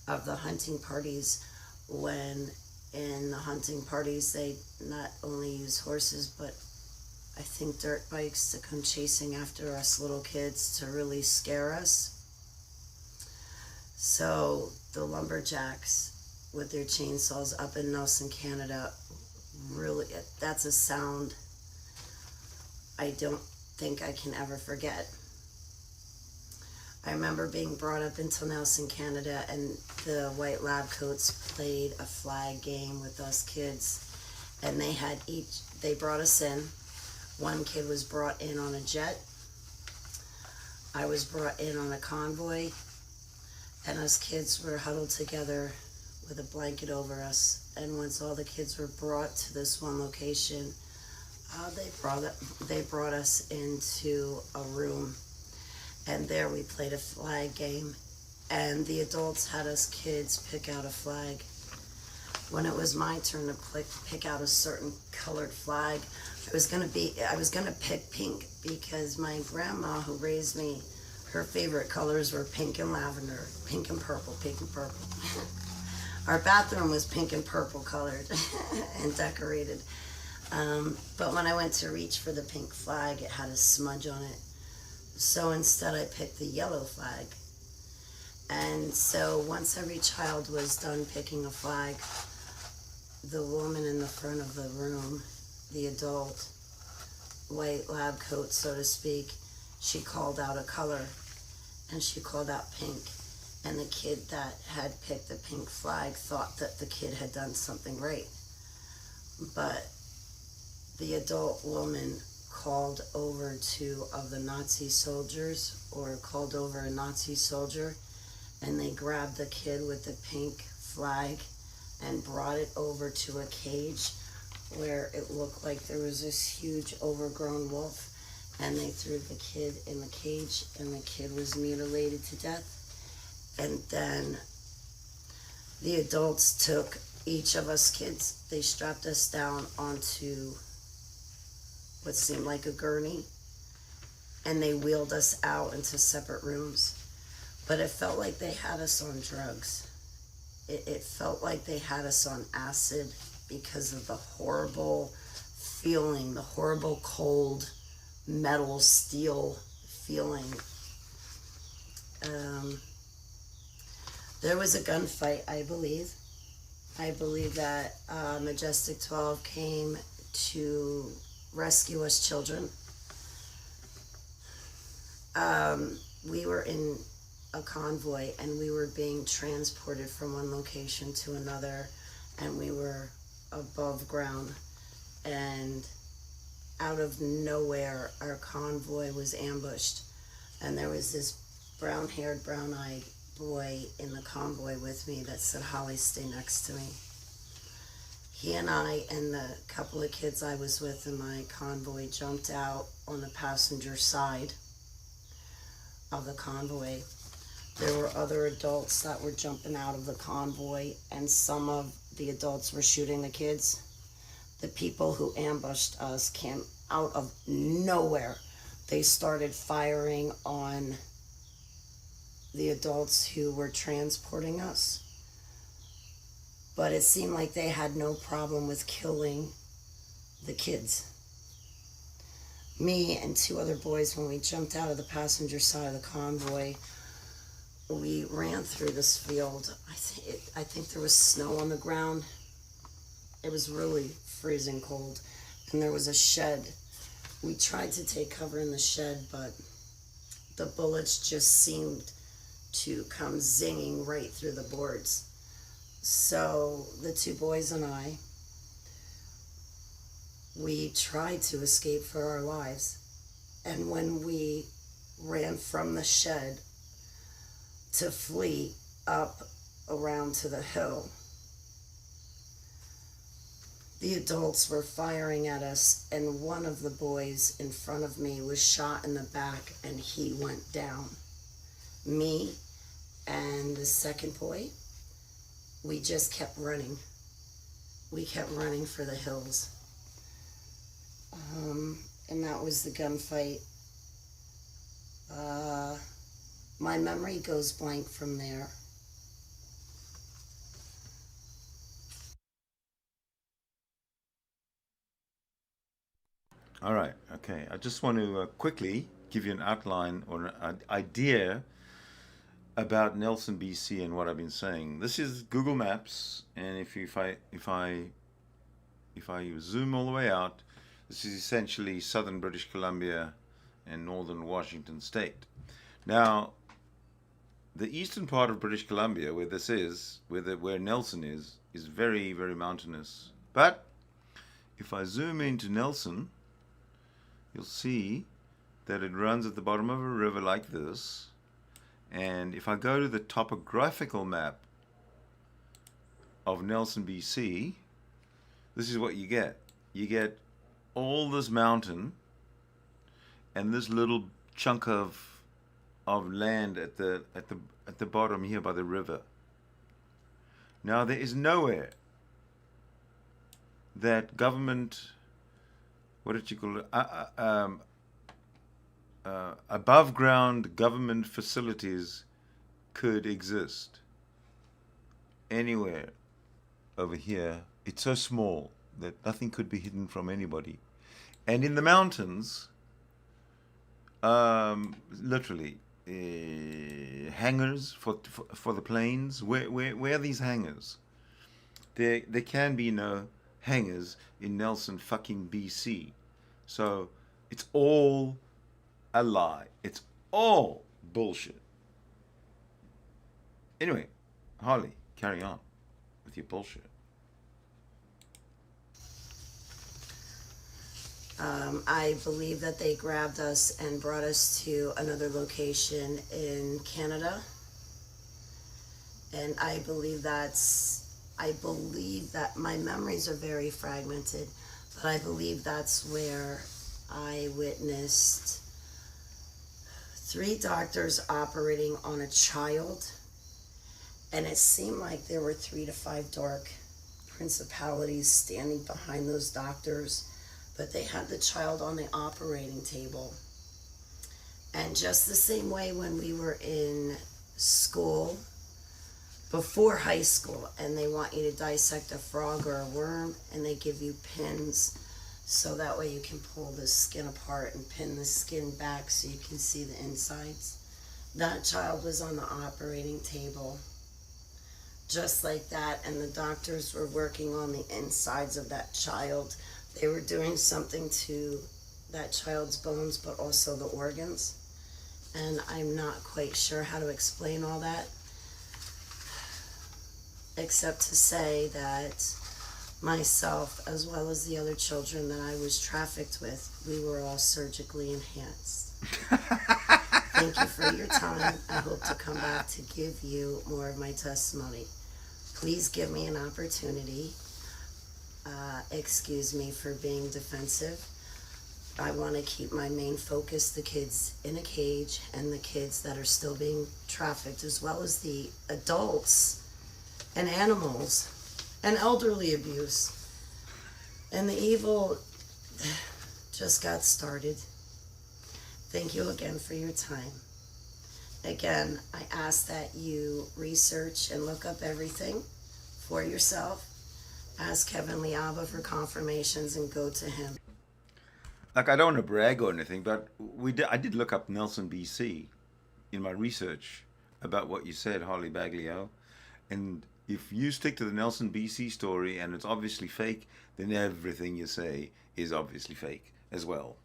of the hunting parties, when in the hunting parties they not only use horses but I think dirt bikes to come chasing after us little kids to really scare us. So the lumberjacks with their chainsaws up in Nelson, Canada, really, that's a sound I don't think I can ever forget. I remember being brought up into Nelson, Canada, and the white lab coats played a flag game with us kids, and they brought us in. One kid was brought in on a jet. I was brought in on a convoy, and us kids were huddled together with a blanket over us. And once all the kids were brought to this one location, they brought us into a room, and there we played a flag game, and the adults had us kids pick out a flag. When it was my turn to pick out a certain colored flag, I was gonna pick pink, because my grandma who raised me, her favorite colors were pink and lavender, pink and purple, pink and purple. Our bathroom was pink and purple colored and decorated. But when I went to reach for the pink flag, it had a smudge on it. So instead I picked the yellow flag. And so once every child was done picking a flag, the woman in the front of the room, the adult, white lab coat, so to speak, she called out a color, and she called out pink. And the kid that had picked the pink flag thought that the kid had done something right. But the adult woman called over two of the Nazi soldiers, or called over a Nazi soldier, and they grabbed the kid with the pink flag and brought it over to a cage where it looked like there was this huge overgrown wolf, and they threw the kid in the cage, and the kid was mutilated to death. And then the adults took each of us kids, they strapped us down onto what seemed like a gurney, and they wheeled us out into separate rooms. But it felt like they had us on drugs. It felt like they had us on acid because of the horrible feeling, the horrible cold metal steel feeling. There was a gunfight, I believe. I believe that Majestic 12 came to rescue us children. We were in a convoy, and we were being transported from one location to another, and we were above ground, and out of nowhere our convoy was ambushed, and there was this brown-haired, brown-eyed boy in the convoy with me that said, Holly, stay next to me. He and I and the couple of kids I was with in my convoy jumped out on the passenger side of the convoy. There were other adults that were jumping out of the convoy, and some of the adults were shooting the kids. The people who ambushed us came out of nowhere. They started firing on the adults who were transporting us. But it seemed like they had no problem with killing the kids. Me and two other boys, when we jumped out of the passenger side of the convoy, we ran through this field. I think there was snow on the ground. It was really freezing cold. And there was a shed. We tried to take cover in the shed, but the bullets just seemed to come zinging right through the boards. So the two boys and I, we tried to escape for our lives. And when we ran from the shed to flee up around to the hill, the adults were firing at us, and one of the boys in front of me was shot in the back and he went down. Me and the second boy, we just kept running. We kept running for the hills. And that was the gunfight. My memory goes blank from there. All right, okay. I just want to quickly give you an outline or an idea about Nelson, BC, and what I've been saying. This is Google Maps, and if I zoom all the way out, this is essentially southern British Columbia and northern Washington State. Now, the eastern part of British Columbia, where this is, where Nelson is very, very mountainous. But if I zoom into Nelson, you'll see that it runs at the bottom of a river like this. And if I go to the topographical map of Nelson, BC, this is what you get. You get all this mountain and this little chunk of land at the bottom here by the river. Now there is nowhere that government, what did you call it, above ground government facilities could exist anywhere over here. It's so small that nothing could be hidden from anybody. And in the mountains, literally, hangars for the planes. Where are these hangars? There can be no hangars in Nelson fucking BC. So it's all a lie. It's all bullshit. Anyway, Harley, carry on with your bullshit. I believe that they grabbed us and brought us to another location in Canada. And I believe that my memories are very fragmented, but I believe that's where I witnessed 3 doctors operating on a child. And it seemed like there were 3 to 5 dark principalities standing behind those doctors. But they had the child on the operating table. And just the same way when we were in school, before high school, and they want you to dissect a frog or a worm, and they give you pins, so that way you can pull the skin apart and pin the skin back so you can see the insides. That child was on the operating table, just like that, and the doctors were working on the insides of that child. They were doing something to that child's bones, but also the organs. And I'm not quite sure how to explain all that, except to say that myself, as well as the other children that I was trafficked with, we were all surgically enhanced. Thank you for your time. I hope to come back to give you more of my testimony. Please give me an opportunity. Excuse me for being defensive. I want to keep my main focus the kids in a cage and the kids that are still being trafficked, as well as the adults and animals and elderly abuse. And the evil just got started. Thank you again for your time. Again, I ask that you research and look up everything for yourself. Ask Heavenly Abba for confirmations and go to him. Like, I don't want to brag or anything, but I did look up Nelson, BC in my research about what you said, Holly Baglio. And if you stick to the Nelson, BC story and it's obviously fake, then everything you say is obviously fake as well.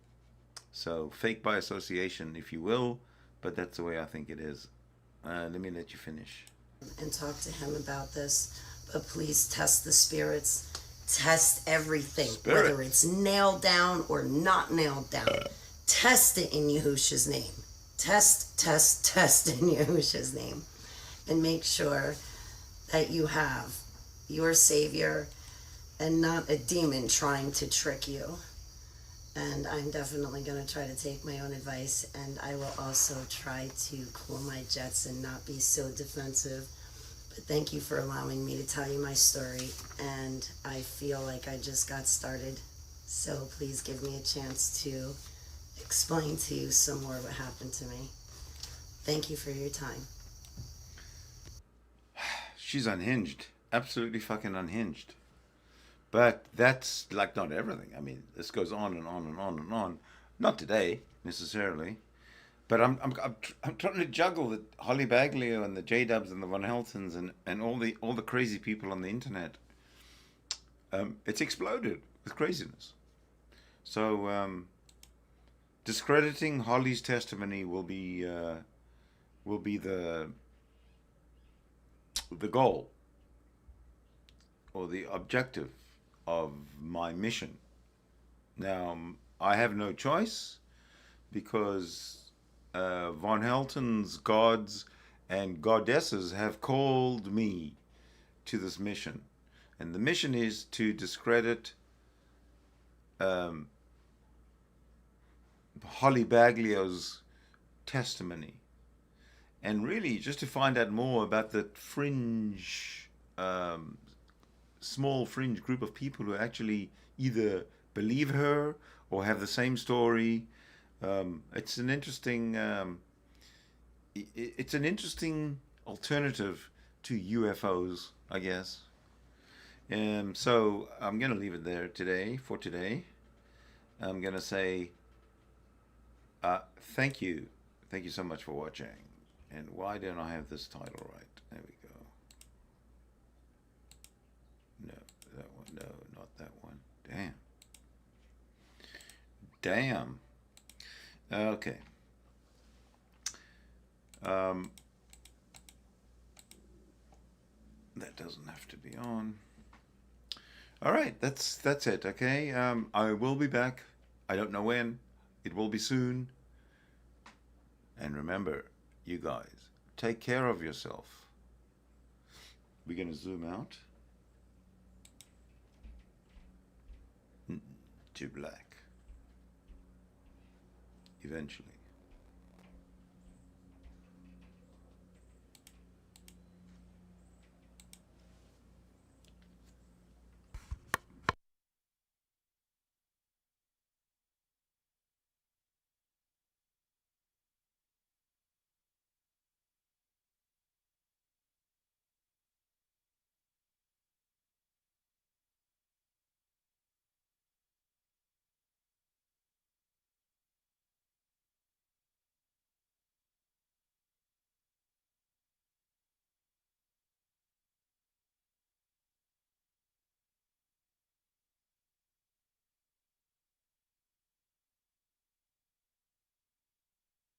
So fake by association, if you will, but that's the way I think it is. Let me let you finish. And talk to him about this, but please test the spirits. Test everything, whether it's nailed down or not nailed down. Test it in Yahushua's name. Test in Yahushua's name. And make sure that you have your Savior and not a demon trying to trick you. And I'm definitely going to try to take my own advice, and I will also try to cool my jets and not be so defensive. But thank you for allowing me to tell you my story, and I feel like I just got started. So please give me a chance to explain to you some more what happened to me. Thank you for your time. She's unhinged. Absolutely fucking unhinged. But that's like not everything. I mean, this goes on and on and on and on. Not today, necessarily. But I'm trying to juggle the Holly Baglio and the J-Dubs and the Von Heltons and all the crazy people on the internet. It's exploded with craziness. So discrediting Holly's testimony will be the goal or the objective of my mission. Now, I have no choice because Von Helton's gods and goddesses have called me to this mission. And the mission is to discredit Holly Baglio's testimony. And really just to find out more about the fringe, small fringe group of people who actually either believe her or have the same story. It's an interesting alternative to UFOs, I guess. So I'm gonna leave it there for today. I'm gonna say thank you so much for watching. And why don't I have this title right? There we go. No, that one. No, not that one. Damn. Okay. That doesn't have to be on. All right, that's it. Okay. I will be back. I don't know when. It will be soon. And remember, you guys, take care of yourself. We're gonna zoom out to black eventually.